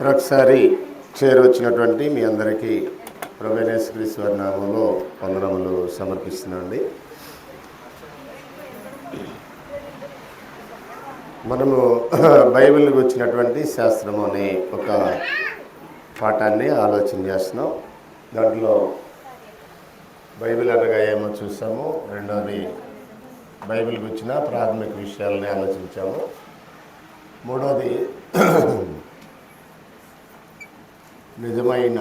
మరొకసారి చేరొచ్చినటువంటి మీ అందరికీ ప్రభువైన యేసుక్రీస్తు వారి నామములో వందనములు సమర్పిస్తున్నాండి. మనము బైబిల్కి వచ్చినటువంటి శాస్త్రము అనే ఒక పాఠాన్ని ఆలోచన చేస్తున్నాం. దాంట్లో బైబిల్ అనగా ఏమో చూసాము, రెండవది బైబిల్కి వచ్చిన ప్రాథమిక విషయాలని ఆలోచించాము, మూడవది నిజమైన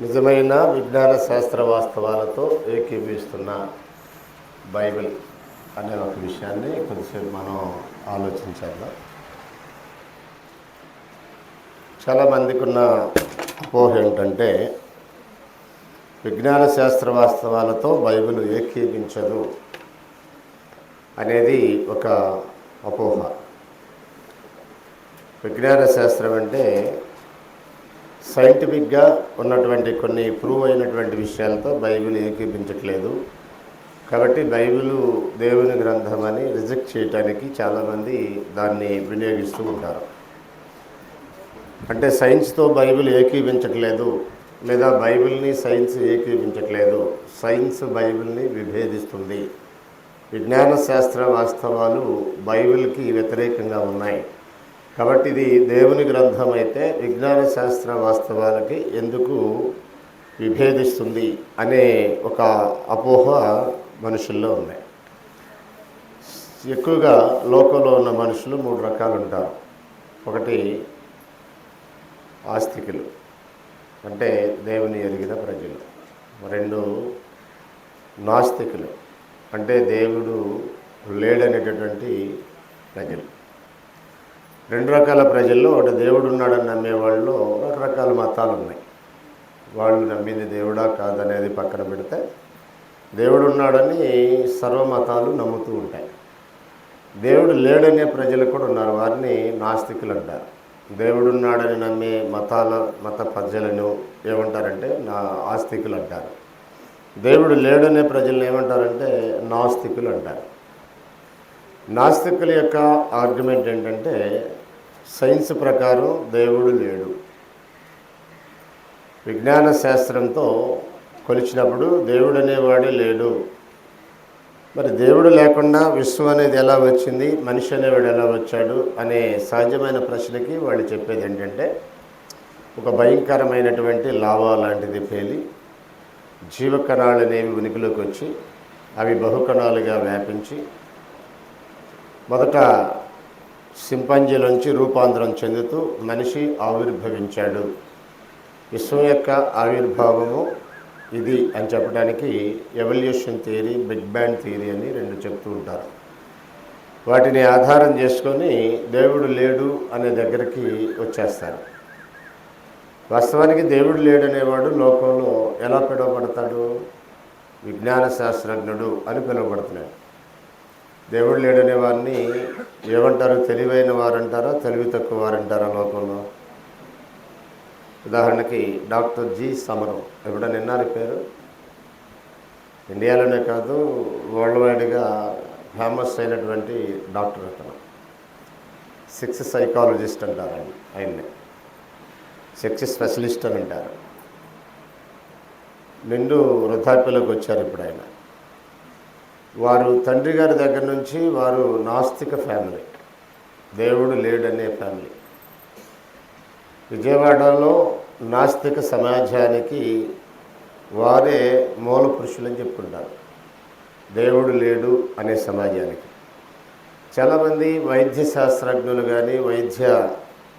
నిజమైన విజ్ఞాన శాస్త్ర వాస్తవాలతో ఏకీభవిస్తున్న బైబిల్ అనే ఒక విషయాన్ని కొద్దిసేపు మనం ఆలోచించాలి. చాలామందికి ఉన్న అపోహ ఏంటంటే విజ్ఞాన శాస్త్ర వాస్తవాలతో బైబిల్ ఏకీభించదు అనేది ఒక అపోహ. విజ్ఞాన శాస్త్రం అంటే సైంటిఫిక్గా ఉన్నటువంటి కొన్ని ప్రూవ్ అయినటువంటి విషయాలతో బైబిల్ ఏకీభించట్లేదు. కాబట్టి బైబిల్ దేవుని గ్రంథం అని రిజెక్ట్ చేయడానికి చాలామంది దాన్ని వినియోగిస్తూ ఉంటారు. అంటే సైన్స్తో బైబిల్ ఏకీభించట్లేదు, లేదా బైబిల్ని సైన్స్ ఏకీభించట్లేదు, సైన్స్ బైబిల్ని విభేదిస్తుంది, విజ్ఞాన శాస్త్ర వాస్తవాలు బైబిల్కి వ్యతిరేకంగా ఉన్నాయి, కాబట్టి ఇది దేవుని గ్రంథం అయితే విజ్ఞాన శాస్త్ర వాస్తవాలకి ఎందుకు విభేదిస్తుంది అనే ఒక అపోహ మనుషుల్లో ఉన్నాయి. ఎక్కువగా లోకంలో ఉన్న మనుషులు 3 రకాలు ఉంటారు. ఒకటి ఆస్తికులు, అంటే దేవుని ఎరిగిన ప్రజలు. 2 నాస్తికులు, అంటే దేవుడు లేడనేటటువంటి ప్రజలు. 2 రకాల ప్రజల్లో ఒకటి దేవుడు ఉన్నాడని నమ్మేవాళ్ళు రకరకాల మతాలు ఉన్నాయి. వాళ్ళు నమ్మింది దేవుడా కాదనేది పక్కన పెడితే దేవుడు ఉన్నాడని సర్వమతాలు నమ్ముతూ ఉంటాయి. దేవుడు లేడనే ప్రజలు కూడా ఉన్నారు, వారిని నాస్తికులు అంటారు. దేవుడు ఉన్నాడని నమ్మే మత ప్రజలను ఏమంటారంటే ఆస్తికులు అంటారు. దేవుడు లేడనే ప్రజలను ఏమంటారంటే నాస్తికులు అంటారు. నాస్తికుల యొక్క ఆర్గ్యుమెంట్ ఏంటంటే సైన్స్ ప్రకారం దేవుడు లేడు, విజ్ఞాన శాస్త్రంతో కొలిచినప్పుడు దేవుడు అనేవాడే లేడు, మరి దేవుడు లేకుండా విశ్వం అనేది ఎలా వచ్చింది, మనిషి అనేవాడు ఎలా వచ్చాడు అనే సహజమైన ప్రశ్నకి వాళ్ళు చెప్పేది ఏంటంటే ఒక భయంకరమైనటువంటి లావా లాంటిది పేలి జీవకణాలు అనేవి ఉనికిలోకి వచ్చి అవి బహుకణాలుగా వ్యాపించి మొదట సింపాంజీలోంచి రూపాంతరం చెందుతూ మనిషి ఆవిర్భవించాడు, విశ్వం యొక్క ఆవిర్భావము ఇది అని చెప్పడానికి evolution theory, big bang theory అని 2 చెప్తూ ఉంటారు. వాటిని ఆధారం చేసుకొని దేవుడు లేడు అనే దగ్గరికి వచ్చేస్తారు. వాస్తవానికి దేవుడు లేడనేవాడు లోకంలో ఎలా పిలువబడతాడు? విజ్ఞాన శాస్త్రజ్ఞుడు అని పిలువబడుతున్నాడు. దేవుడు లేడనే వారిని ఏమంటారు? తెలివైన వారంటారా, తెలివి తక్కువ వారంటారా లోకంలో? ఉదాహరణకి డాక్టర్ జి సమరం, ఎప్పుడైనా విన్నారు పేరు? ఇండియాలోనే కాదు వరల్డ్ వైడ్గా ఫేమస్ అయినటువంటి డాక్టర్ అతను. సెక్స్ సైకాలజిస్ట్ అంటారు ఆయన్ని, సెక్స్ స్పెషలిస్ట్ అని అంటారు. నిండు వృద్ధాప్యలోకి వచ్చారు ఇప్పుడు ఆయన. వారు తండ్రి గారి దగ్గర నుంచి వారు నాస్తిక ఫ్యామిలీ, దేవుడు లేడనే ఫ్యామిలీ. విజయవాడలో నాస్తిక సమాజానికి వారే మూల పురుషులని చెప్పుకుంటారు, దేవుడు లేడు అనే సమాజానికి. చాలామంది వైద్య శాస్త్రజ్ఞులు కానీ వైద్య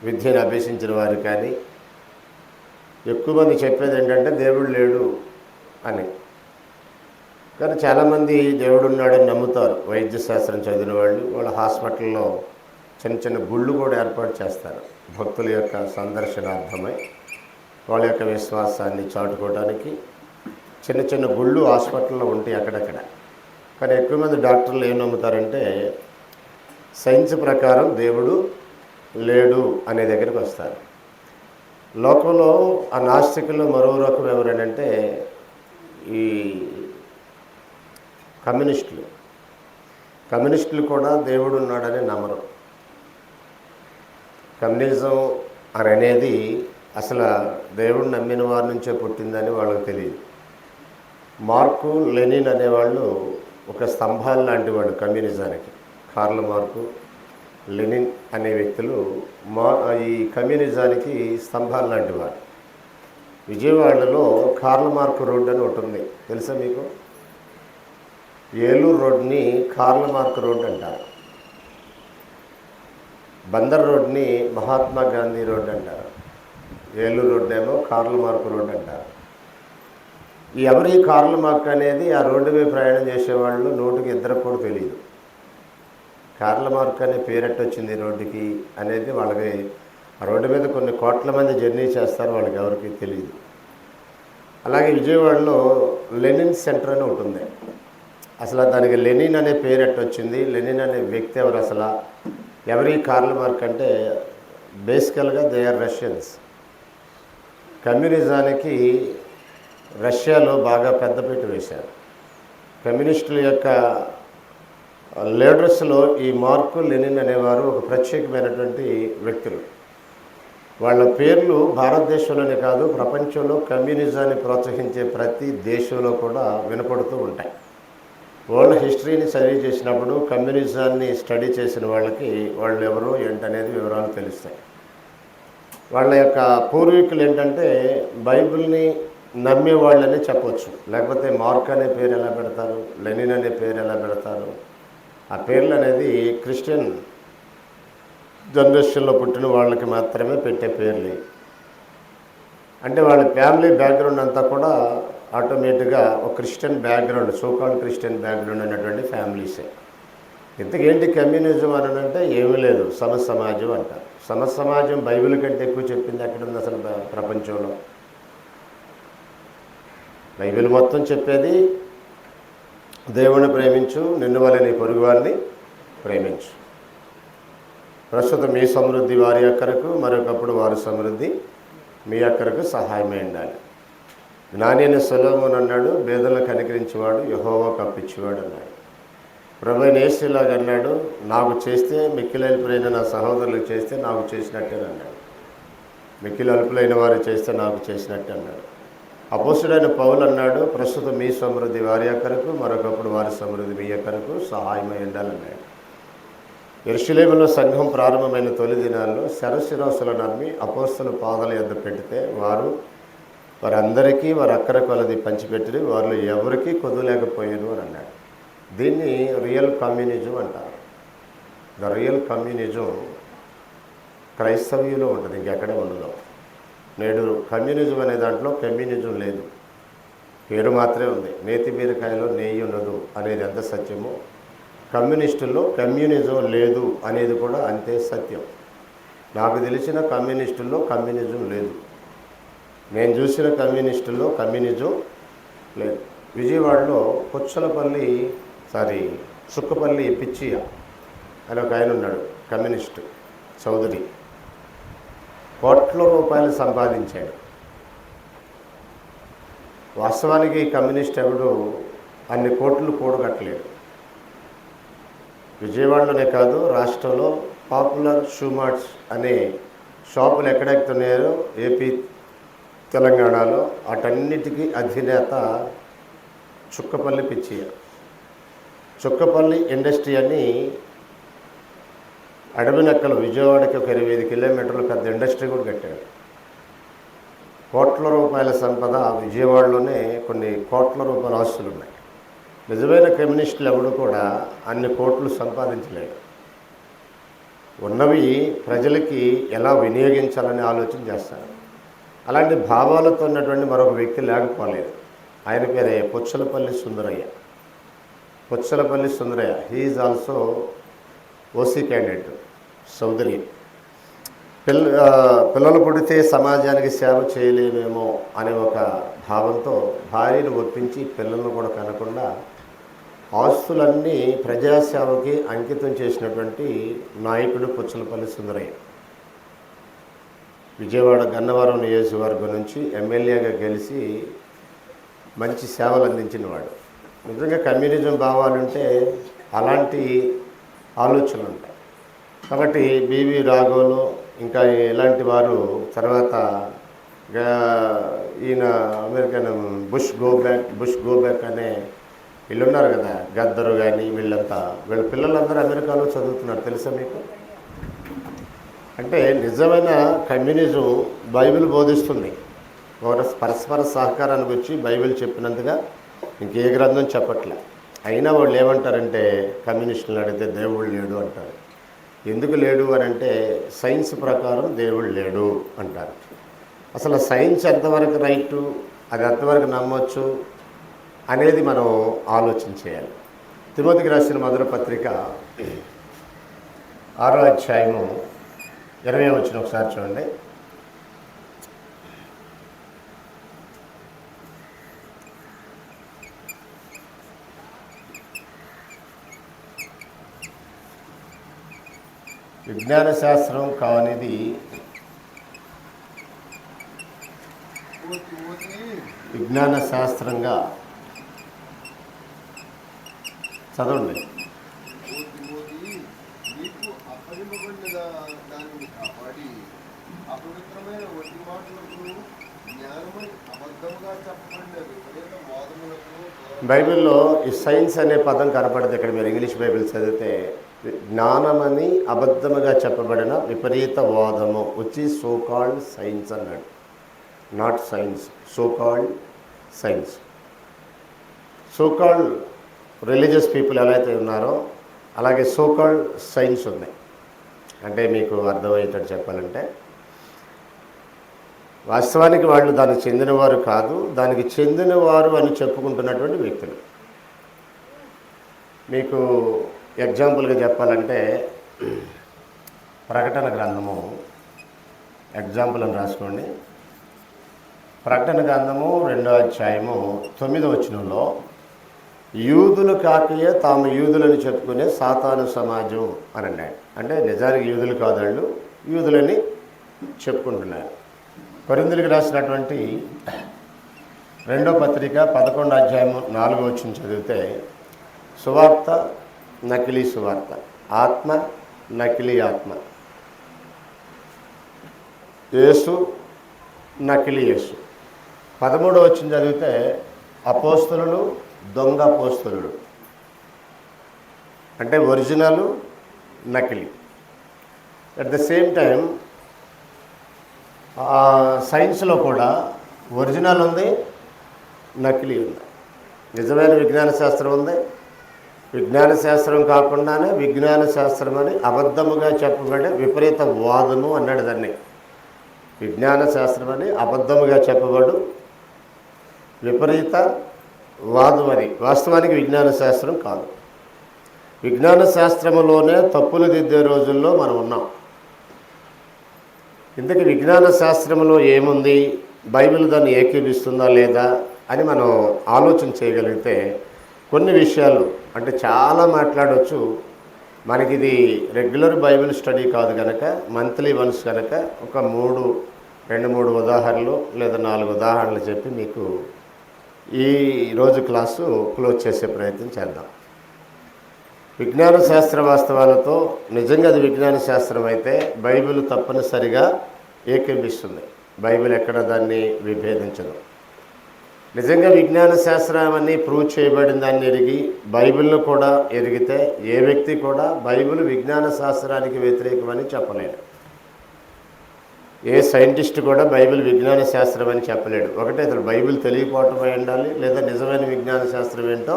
విద్యను అభ్యసించిన వారు కానీ ఎక్కువ మంది చెప్పేది ఏంటంటే దేవుడు లేడు అని. కానీ చాలామంది దేవుడు ఉన్నాడని నమ్ముతారు. వైద్య శాస్త్రం చదివిన వాళ్ళు, వాళ్ళ హాస్పిటల్లో చిన్న చిన్న గుళ్ళు కూడా ఏర్పాటు చేస్తారు భక్తుల యొక్క సందర్శనార్థమై, వాళ్ళ యొక్క విశ్వాసాన్ని చాటుకోవడానికి. చిన్న చిన్న గుళ్ళు హాస్పిటల్లో ఉంటాయి అక్కడక్కడ. కానీ ఎక్కువ మంది డాక్టర్లు ఏం నమ్ముతారంటే సైన్స్ ప్రకారం దేవుడు లేడు అనే దగ్గరికి వస్తారు. లోకంలో ఆ నాస్తికుల్లో మరో రకం ఎవరంటే ఈ కమ్యూనిస్టులు కూడా దేవుడు ఉన్నాడని నమ్మరు. కమ్యూనిజం అనేది అసలు దేవుడు నమ్మిన వారి నుంచే పుట్టిందని వాళ్ళకి తెలియదు. మార్కు లెనిన్ అనేవాళ్ళు ఒక స్తంభాలు లాంటి వాళ్ళు కమ్యూనిజానికి. కార్ల్ మార్కు, లెనిన్ అనే వ్యక్తులు ఈ కమ్యూనిజానికి స్తంభాలు లాంటి వారు. విజయవాడలో కార్ల్ మార్క్ రోడ్ అని ఒకటి ఉంది, తెలుసా మీకు? ఏలూరు రోడ్ని కార్ల్ మార్క్ రోడ్ అంటారు. బందర్ రోడ్ని మహాత్మా గాంధీ రోడ్ అంటారు. ఏలూరు రోడ్ ఏమో కార్ల్ మార్క్ రోడ్ అంటారు. ఎవరి కార్ల్ మార్క్ అనేది ఆ రోడ్డు మీద ప్రయాణం చేసేవాళ్ళు నోటికి ఇద్దరు కూడా తెలియదు. కార్ల్ మార్క్ అనే పేరెట్టొచ్చింది రోడ్డుకి అనేది వాళ్ళకి. ఆ రోడ్డు మీద కొన్ని కోట్ల మంది జర్నీ చేస్తారు, వాళ్ళకి ఎవరికి తెలియదు. అలాగే విజయవాడలో లెనిన్ సెంటర్ అని ఉంటుంది. అసలు దానికి లెనిన్ అనే పేరెట్టొచ్చింది, లెనిన్ అనే వ్యక్తి ఎవరు, అసలు ఎవరి కార్ల్ మార్క్ అంటే బేసికల్గా దే ఆర్ రష్యన్స్. కమ్యూనిజానికి రష్యాలో బాగా పెద్దపీట వేశారు. కమ్యూనిస్టుల యొక్క లీడర్స్లో ఈ మార్కు లెనిన్ అనేవారు ఒక ప్రత్యేకమైనటువంటి వ్యక్తులు. వాళ్ళ పేర్లు భారతదేశంలోనే కాదు, ప్రపంచంలో కమ్యూనిజాన్ని ప్రోత్సహించే ప్రతి దేశంలో కూడా వినపడుతూ ఉంటాయి. వరల్డ్ హిస్టరీని స్టడీ చేసినప్పుడు కమ్యూనిజాన్ని స్టడీ చేసిన వాళ్ళకి వాళ్ళు ఎవరో ఏంటనేది వివరాలు తెలుస్తాయి. వాళ్ళ యొక్క పూర్వీకులు ఏంటంటే బైబిల్ని నమ్మేవాళ్ళని చెప్పవచ్చు. లేకపోతే మార్క్ అనే పేరు ఎలా పెడతారు, లెనిన్ అనే పేరు ఎలా పెడతారు? ఆ పేర్లు అనేది క్రిస్టియన్ జనరేషన్లో పుట్టిన వాళ్ళకి మాత్రమే పెట్టే పేర్లు. అంటే వాళ్ళ ఫ్యామిలీ బ్యాక్గ్రౌండ్ అంతా కూడా ఆటోమేటిక్గా ఒక Christian background, so called Christian background అనేటువంటి ఫ్యామిలీసే. ఇంతకేంటి కమ్యూనిజం అని అంటే ఏమీ లేదు, సమసమాజం అంటారు. సమసమాజం బైబిల్ కంటే ఎక్కువ చెప్పింది ఎక్కడ ఉంది అసలు ప్రపంచంలో? బైబిల్ మొత్తం చెప్పేది దేవుని ప్రేమించు, నిన్ను వలె నీ పొరుగువారిని ప్రేమించు. ప్రస్తుతం మీ సమృద్ధి వారి అక్కరకు, మరొకప్పుడు వారి సమృద్ధి మీ అక్కరకు సహాయమే ఉండాలి. జ్ఞాని సొలొమోను అన్నాడు, బేదలను కనికరించేవాడు యెహోవాకు అప్పించేవాడు అన్నాడు. ప్రభువైన యేసులాగా అన్నాడు, నాకు చేస్తే మిక్కిలి అల్పులైన నా సహోదరులకు చేస్తే నాకు చేసినట్టే అన్నాడు. మిక్కిలి అల్పులైన వారు చేస్తే నాకు చేసినట్టే అన్నాడు. అపోస్తుడైన పౌలు అన్నాడు, ప్రస్తుతం మీ సమృద్ధి వారి అక్కరకు, మరొకప్పుడు వారి సమృద్ధి మీ అక్కరకు సహాయమై ఉండాలన్నాడు. యెరూషలేములో సంఘం ప్రారంభమైన తొలి దినాల్లో శరశిరాసులను నమ్మి అపోస్తల పాదాల యొద్ద పెడితే వారందరికీ వారి అక్కర కొలది పంచిపెట్టి వారిలో ఎవరికీ కొదవలేకపోయారు అని అన్నాడు. దీన్ని రియల్ కమ్యూనిజం అంటారు. ద రియల్ కమ్యూనిజం క్రైస్తవ్యంలో ఉంటుంది, ఇంకెక్కడ ఉండదు. నేడు కమ్యూనిజం అనే దాంట్లో కమ్యూనిజం లేదు, పేరు మాత్రమే ఉంది. నేతి బీరకాయలో నెయ్యి ఉండదు అనేది ఎంత సత్యమో, కమ్యూనిస్టుల్లో కమ్యూనిజం లేదు అనేది కూడా అంతే సత్యం. నాకు తెలిసిన కమ్యూనిస్టుల్లో కమ్యూనిజం లేదు, నేను చూసిన కమ్యూనిస్టుల్లో కమ్యూనిజం లేదు. విజయవాడలో సుక్కపల్లి పిచ్చియ అని ఒక ఆయన ఉన్నాడు, కమ్యూనిస్టు చౌదరి. కోట్ల రూపాయలు సంపాదించాడు. వాస్తవానికి కమ్యూనిస్ట్ ఎవడు అన్ని కోట్లు కూడగట్టలేడు. విజయవాడలోనే కాదు, రాష్ట్రంలో పాపులర్ షూ మార్ట్స్ అనే షాపులు ఎక్కడెక్కుతున్నాయో ఏపీ తెలంగాణలో వాటన్నిటికీ అధినేత చుక్కపల్లి పిచ్చియ. చుక్కపల్లి ఇండస్ట్రీ అని అడవినక్కలు విజయవాడకి ఒక 25 కిలోమీటర్లు పెద్ద ఇండస్ట్రీ కూడా కట్టాడు. కోట్ల రూపాయల సంపద విజయవాడలోనే కొన్ని కోట్ల రూపాయల ఆస్తులు ఉన్నాయి. నిజమైన కమ్యూనిస్టులు ఎవడు కూడా అన్ని కోట్లు సంపాదించలేడు. ఉన్నవి ప్రజలకి ఎలా వినియోగించాలని ఆలోచన చేస్తారు. అలాంటి భావాలతో ఉన్నటువంటి మరొక వ్యక్తి లేకపోలేదు. ఆయన పేరే Puchalapalli Sundarayya. He is also OC candidate. సోదరి. పిల్లలు పుడితే సమాజానికి సేవ చేయలేమేమో అనే ఒక భావంతో భార్యను ఒప్పించి పిల్లలను కూడా కనకుండా ఆస్తులన్నీ ప్రజాసేవకి అంకితం చేసినటువంటి నాయకుడు పుచ్చలపల్లి సుందరయ్య. విజయవాడ గన్నవరం నియోజకవర్గం నుంచి ఎమ్మెల్యేగా గెలిచి మంచి సేవలు అందించినవాడు. నిజంగా కమ్యూనిజం భావాలుంటే అలాంటి ఆలోచనలు ఉంటాయి. కాబట్టి బివి రాఘవులు ఇంకా ఇలాంటి వారు, తర్వాత ఈయన అమెరికన్ బుష్ గోబ్యాక్ అనే వీళ్ళు ఉన్నారు కదా, గద్దరు కానీ వీళ్ళ పిల్లలందరూ అమెరికాలో చదువుతున్నారు, తెలుసా మీకు? అంటే నిజమైన కమ్యూనిజం బైబిల్ బోధిస్తుంది. ఒక పరస్పర సహకారానికి వచ్చి బైబిల్ చెప్పినంతగా ఇంకే గ్రంథం చెప్పట్లే. అయినా వాళ్ళు ఏమంటారంటే, కమ్యూనిస్టులను అడిగితే దేవుడు లేడు అంటారు. ఎందుకు లేడు అని అంటే సైన్స్ ప్రకారం దేవుడు లేడు అంటారు. అసలు సైన్స్ ఎంతవరకు రైటు, అది ఎంతవరకు నమ్మొచ్చు అనేది మనం ఆలోచన చేయాలి. తిమోతికి రాసిన మొదటి పత్రిక 6వ అధ్యాయము 20వ వచనం ఒకసారి చూడండి. విజ్ఞాన శాస్త్రం కానిది విజ్ఞాన శాస్త్రంగా చదవండి. బైబిల్లో ఈ సైన్స్ అనే పదం కనపడదు. ఇక్కడ మీరు ఇంగ్లీష్ బైబిల్ చదివితే జ్ఞానమని అబద్ధముగా చెప్పబడిన విపరీత వాదము వచ్చి సో కాల్డ్ సైన్స్ అన్నాడు. Not science, so called science. So called religious people ఎలా అయితే ఉన్నారో అలాగే సో కాల్డ్ సైన్స్ ఉన్నాయి. అంటే మీకు అర్థమయ్యేటట్టు చెప్పాలంటే, వాస్తవానికి వాళ్ళు దానికి చెందినవారు కాదు, దానికి చెందినవారు అని చెప్పుకుంటున్నటువంటి వ్యక్తులు. మీకు ఎగ్జాంపుల్గా చెప్పాలంటే, ప్రకటన గ్రంథము ఎగ్జాంపుల్ అని రాసుకోండి. ప్రకటన గ్రంథము 2వ అధ్యాయము 9వ వచనంలో యూదులు కాకయే తాము యూదులని చెప్పుకునే సాతాను సమాజం అని అన్నాడు. అంటే నిజానికి యూదులు కాదు, వాళ్ళు యూదులని చెప్పుకుంటున్నారు. కొరింథీయులకు రాసినటువంటి 2వ పత్రిక 11వ అధ్యాయము 4వ వచనం చదివితే, సువార్త నకిలీ సువార్త, ఆత్మ నకిలీ ఆత్మ, యేసు నకిలీ యేసు. 13వ వచనం చదివితే అపోస్తలులు దొంగ అపోస్తలుడు, అంటే ఒరిజినల్ నకిలీ. అట్ ద సేమ్ టైం సైన్స్లో కూడా ఒరిజినల్ ఉంది, నకిలీ ఉంది. నిజమైన విజ్ఞాన శాస్త్రం ఉంది, విజ్ఞాన శాస్త్రం కాకుండానే విజ్ఞాన శాస్త్రం అని అబద్ధముగా చెప్పబడే విపరీత వాదము అన్నాడు దాన్ని. విజ్ఞాన శాస్త్రం అని అబద్ధముగా చెప్పబడు విపరీత వాదం అని. వాస్తవానికి విజ్ఞాన శాస్త్రం కాదు. విజ్ఞాన శాస్త్రములోనే తప్పులు దిద్దే రోజుల్లో మనం ఉన్నాం. ఇంతకీ విజ్ఞాన శాస్త్రంలో ఏముంది, బైబిల్ దాన్ని ఏకీపిస్తుందా లేదా అని మనం ఆలోచన చేయగలిగితే కొన్ని విషయాలు, అంటే చాలా మాట్లాడవచ్చు. మనకి ఇది రెగ్యులర్ బైబిల్ స్టడీ కాదు కనుక, మంత్లీ వన్స్ కనుక ఒక 2-3 ఉదాహరణలు లేదా 4 ఉదాహరణలు చెప్పి మీకు ఈ రోజు క్లాసు క్లోజ్ చేసే ప్రయత్నం చేద్దాం. విజ్ఞాన శాస్త్ర వాస్తవాలతో నిజంగా అది విజ్ఞాన శాస్త్రం అయితే బైబిల్ తప్పనిసరిగా ఏకీపిస్తుంది. బైబిల్ ఎక్కడ దాన్ని విభేదించదు. నిజంగా విజ్ఞాన శాస్త్రం అన్నీ ప్రూవ్ చేయబడిన దాన్ని ఎరిగి బైబిల్ను కూడా ఎరిగితే ఏ వ్యక్తి కూడా బైబిల్ విజ్ఞాన శాస్త్రానికి వ్యతిరేకమని చెప్పలేడు. ఏ సైంటిస్ట్ కూడా బైబిల్ విజ్ఞాన శాస్త్రం అని చెప్పలేడు. ఒకటే అతను బైబిల్ తెలియకపోవటం అయి ఉండాలి, లేదా నిజమైన విజ్ఞాన శాస్త్రం ఏంటో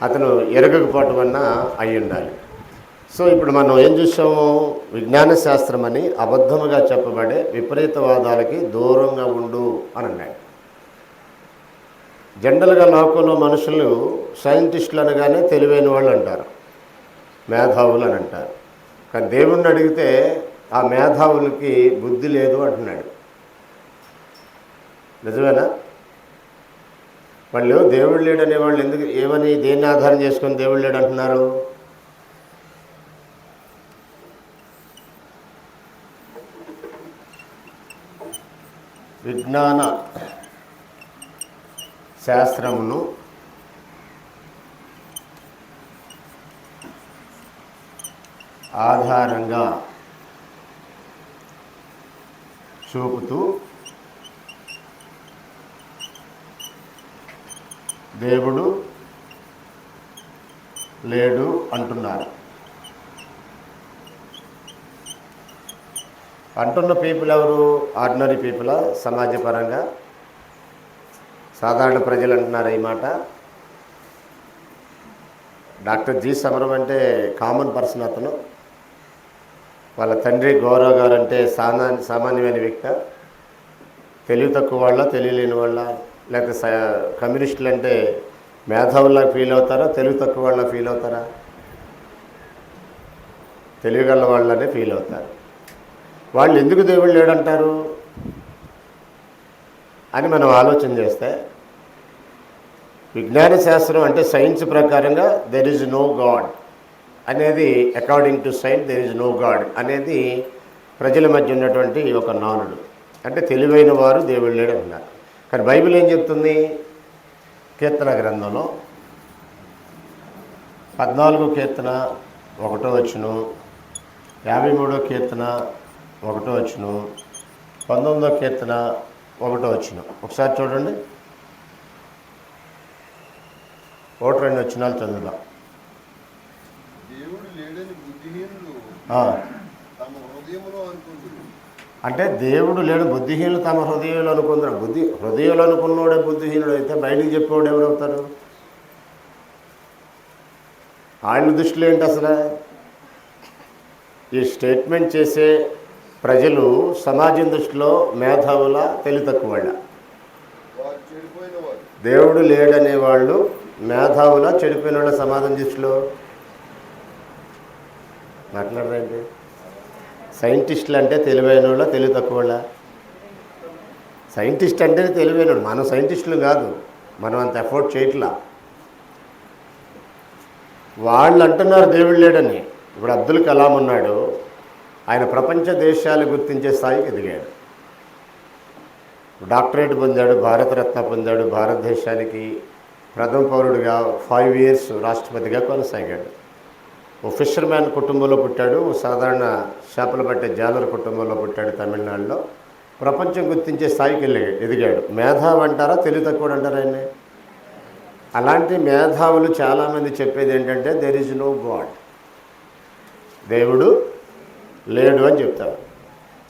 అతను ఎరగకపోవటం అన్నా అయి ఉండాలి. సో ఇప్పుడు మనం ఏం చూసాము, విజ్ఞాన శాస్త్రం అని అబద్ధముగా చెప్పబడే విపరీతవాదాలకి దూరంగా ఉండు అని అన్నాడు. జనరల్గా లోకంలో మనుషులు సైంటిస్టులు అనగానే తెలివైన వాళ్ళు అంటారు, మేధావులు అని అంటారు. కానీ దేవుణ్ణి అడిగితే ఆ మేధావులకి బుద్ధి లేదు అంటున్నాడు. నిజమేనా? వాళ్ళు దేవుడు లేడనే వాళ్ళు ఎందుకు ఏమని దేన్ని ఆధారం చేసుకొని దేవుడు లేడు అంటున్నారు? విజ్ఞాన శాస్త్రమును ఆధారంగా చూపుతూ దేవుడు లేడు అంటున్నారు. అంటున్న పీపుల్ ఎవరు? ఆర్డినరీ పీపులా? సమాజపరంగా సాధారణ ప్రజలు అంటున్నారు ఈ మాట. డాక్టర్ జి సమరం అంటే కామన్ పర్సన్. అతను వాళ్ళ తండ్రి గౌరవ్ గారు అంటే సామాన్యమైన వ్యక్తి. తెలివి తక్కువ వాళ్ళ, తెలియలేని వాళ్ళ, లేకపోతే కమ్యూనిస్టులు అంటే మేధావుల్లా ఫీల్ అవుతారా, తెలివి తక్కువ వాళ్ళ ఫీల్ అవుతారా? తెలివిగల వాళ్ళనే ఫీల్ అవుతారు. వాళ్ళు ఎందుకు దేవుడు లేడంటారు అని మనం ఆలోచన చేస్తే, విజ్ఞాన శాస్త్రం అంటే సైన్స్ ప్రకారంగా దెర్ ఈజ్ నో గాడ్ అనేది, according to science there is no god అనేది ప్రజల మధ్య ఉన్నటువంటి ఒక నానుడు. అంటే తెలివైన వారు దేవుడు లేడు అన్నారు. కానీ బైబిల్ ఏం చెప్తుంది? కీర్తన గ్రంథంలో 14 కీర్తన 1వ వచనం, 53వ కీర్తన 1వ వచనం, 19వ కీర్తన 1వ వచనం ఒకసారి చూడండి. 1-2 వచనాలు చదువుదాం. అంటే దేవుడు లేడు బుద్ధిహీనులు తమ హృదయంలో అనుకుంటారు. హృదయంలో అనుకున్నోడే బుద్ధిహీనుడు అయితే బయటికి చెప్పేవాడు ఎవరవుతారు? ఆయన దృష్టిలో ఏంటి అసలు? ఈ స్టేట్మెంట్ చేసే ప్రజలు సమాజం దృష్టిలో మేధావుల, తెలివి తక్కువ వాళ్ళ? దేవుడు లేడనే వాళ్ళు మేధావుల, చెడిపోయిన వాళ్ళ సమాజం దృష్టిలో? మాట్లాడరండి. సైంటిస్టులు అంటే తెలివైన వాళ్ళ, తెలివి తక్కువ వాళ్ళ? సైంటిస్ట్ అంటే తెలివైన వాడు. మనం సైంటిస్టులు కాదు, మనం అంత ఎఫోర్ట్ చేయట్లా. వాళ్ళు అంటున్నారు దేవుడు లేడని. ఇప్పుడు అబ్దుల్ కలాం ఉన్నాడు, ఆయన ప్రపంచ దేశాలు గుర్తించే స్థాయికి ఎదిగాడు. డాక్టరేట్ పొందాడు, భారతరత్న పొందాడు, భారతదేశానికి ప్రథమ పౌరుడిగా 5 years రాష్ట్రపతిగా కొనసాగాడు. ఓ ఫిషర్మ్యాన్ కుటుంబంలో పుట్టాడు, ఓ సాధారణ చేపలు పట్టే జాలర్ కుటుంబంలో పుట్టాడు తమిళనాడులో. ప్రపంచం గుర్తించే స్థాయికి ఎదిగాడు. మేధావి అంటారా, తెలివి తక్కువ అంటారా ఆయన్ని? అలాంటి మేధావులు చాలామంది చెప్పేది ఏంటంటే దెర్ ఈజ్ నో గాడ్, దేవుడు లేడు అని చెప్తారు.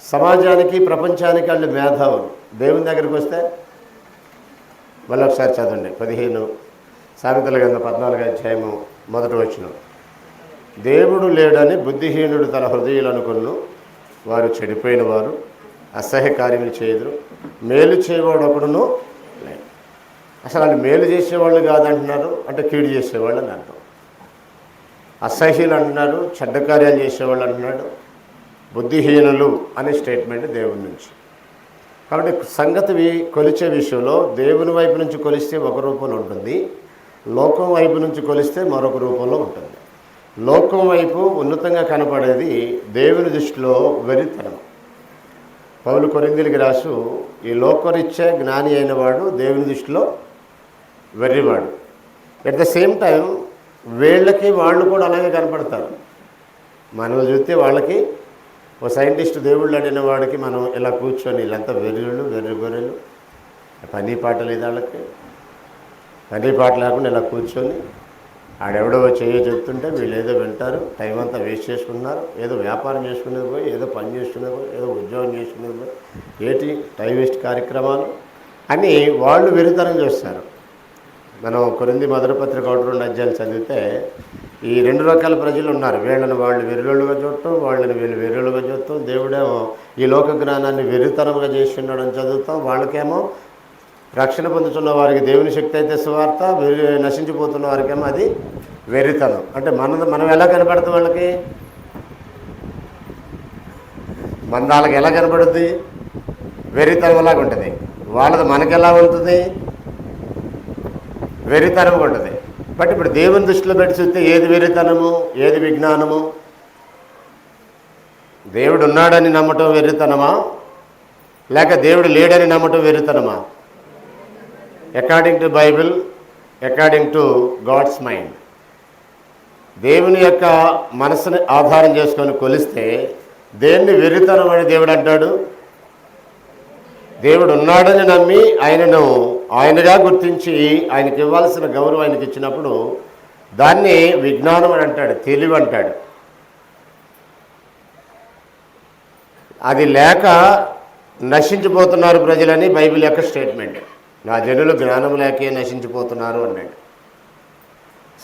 సమాజానికి, ప్రపంచానికి వాళ్ళు మేధావులు. దేవుని దగ్గరికి వస్తే మళ్ళీ ఒకసారి చదవండి. 15 సామెతల గ్రంథం 14వ అధ్యాయము 1వ వచనం. దేవుడు లేడని బుద్ధిహీనుడు తన హృదయాలు అనుకును, వారు చెడిపోయిన వారు, అసహ్య కార్యములు చేయదురు, మేలు చేయవాడు ఒకడును లేదు. అసలు వాళ్ళు మేలు చేసేవాళ్ళు కాదంటున్నారు, అంటే కీడు చేసేవాళ్ళు అని అర్థం. అసహ్యులు అంటున్నారు, చెడ్డ కార్యాలు చేసేవాళ్ళు అంటున్నాడు. బుద్ధిహీనులు అనే స్టేట్మెంట్ దేవుని నుంచి. కాబట్టి సంగతి కొలిచే విషయంలో దేవుని వైపు నుంచి కొలిస్తే ఒక రూపంలో ఉంటుంది, లోకం వైపు నుంచి కొలిస్తే మరొక రూపంలో ఉంటుంది. లోకం వైపు ఉన్నతంగా కనపడేది దేవుని దృష్టిలో వెరితనం. పౌలు కొరింథీయులకు రాసు, ఈ లోకరీత్యా జ్ఞాని అయిన వాడు దేవుని దృష్టిలో వెర్రివాడు. ఎట్ ద సేమ్ టైం వీళ్ళకి వాళ్ళు కూడా అలాగే కనపడతారు. మనం చూస్తే వాళ్ళకి ఓ సైంటిస్ట్ దేవుళ్ళు అడిగిన వాడికి మనం ఇలా కూర్చొని వీళ్ళంతా వెర్రి గొర్రెలు, పని పాట లేదు వాళ్ళకి. పని పాట లేకుండా ఇలా కూర్చొని ఆడెవడో చేయో చెప్తుంటే వీళ్ళు ఏదో వింటారు, టైం అంతా వేస్ట్ చేసుకున్నారు. ఏదో వ్యాపారం చేసుకునేది పోయి, ఏదో పని చేసుకునేది పోయి, ఏదో ఉద్యోగం చేసుకునేది పోయి, ఏటి టైం వేస్ట్ కార్యక్రమాలు అని వాళ్ళు వెరితనం చేస్తారు. మనం కొరింథీ మొదటి పత్రిక 1-2 అధ్యాయాలు చదివితే ఈ 2 రకాల ప్రజలు ఉన్నారు. వీళ్ళని వాళ్ళు వెర్రోళ్ళుగా చూడటం, వాళ్ళని వీళ్ళు వెర్రోళ్ళుగా చూడటం. దేవుడేమో ఈ లోక జ్ఞానాన్ని వెర్రితనంగా చేసి ఉన్నాడని చదువుతాం. వాళ్ళకేమో రక్షణ పొందుతున్న వారికి దేవుని శక్తి అయితే సువార్త, నశించిపోతున్న వారికేమో అది వెర్రితనం. అంటే మనం ఎలా కనపడతాం వాళ్ళకి? మందాలకు ఎలా కనబడుద్ది? వెర్రితనంలాగా ఉంటుంది. వాళ్ళది మనకెలా ఉంటుంది? వెర్రితనంగా ఉంటుంది. బట్ ఇప్పుడు దేవుని దృష్టిలో పెట్టి చూస్తే ఏది వెర్రితనము, ఏది విజ్ఞానము? దేవుడు ఉన్నాడని నమ్మటం వెర్రితనమా, లేక దేవుడు లేడని నమ్మటం వెర్రితనమా? According to Bible, according to God's mind, దేవుని యొక్క మనసుని ఆధారం చేసుకొని కొలిస్తే దేన్ని వెర్రితనం అని దేవుడు అంటాడు? దేవుడు ఉన్నాడని నమ్మి ఆయనను ఆయనగా గుర్తించి ఆయనకి ఇవ్వాల్సిన గౌరవం ఆయనకి ఇచ్చినప్పుడు దాన్ని విజ్ఞానం అని అంటాడు, తెలివి అంటాడు. అది లేక నశించిపోతున్నారు ప్రజలని బైబిల్ యొక్క స్టేట్మెంట్. నా జనులు జ్ఞానం లేకే నశించిపోతున్నారు అన్నాడు.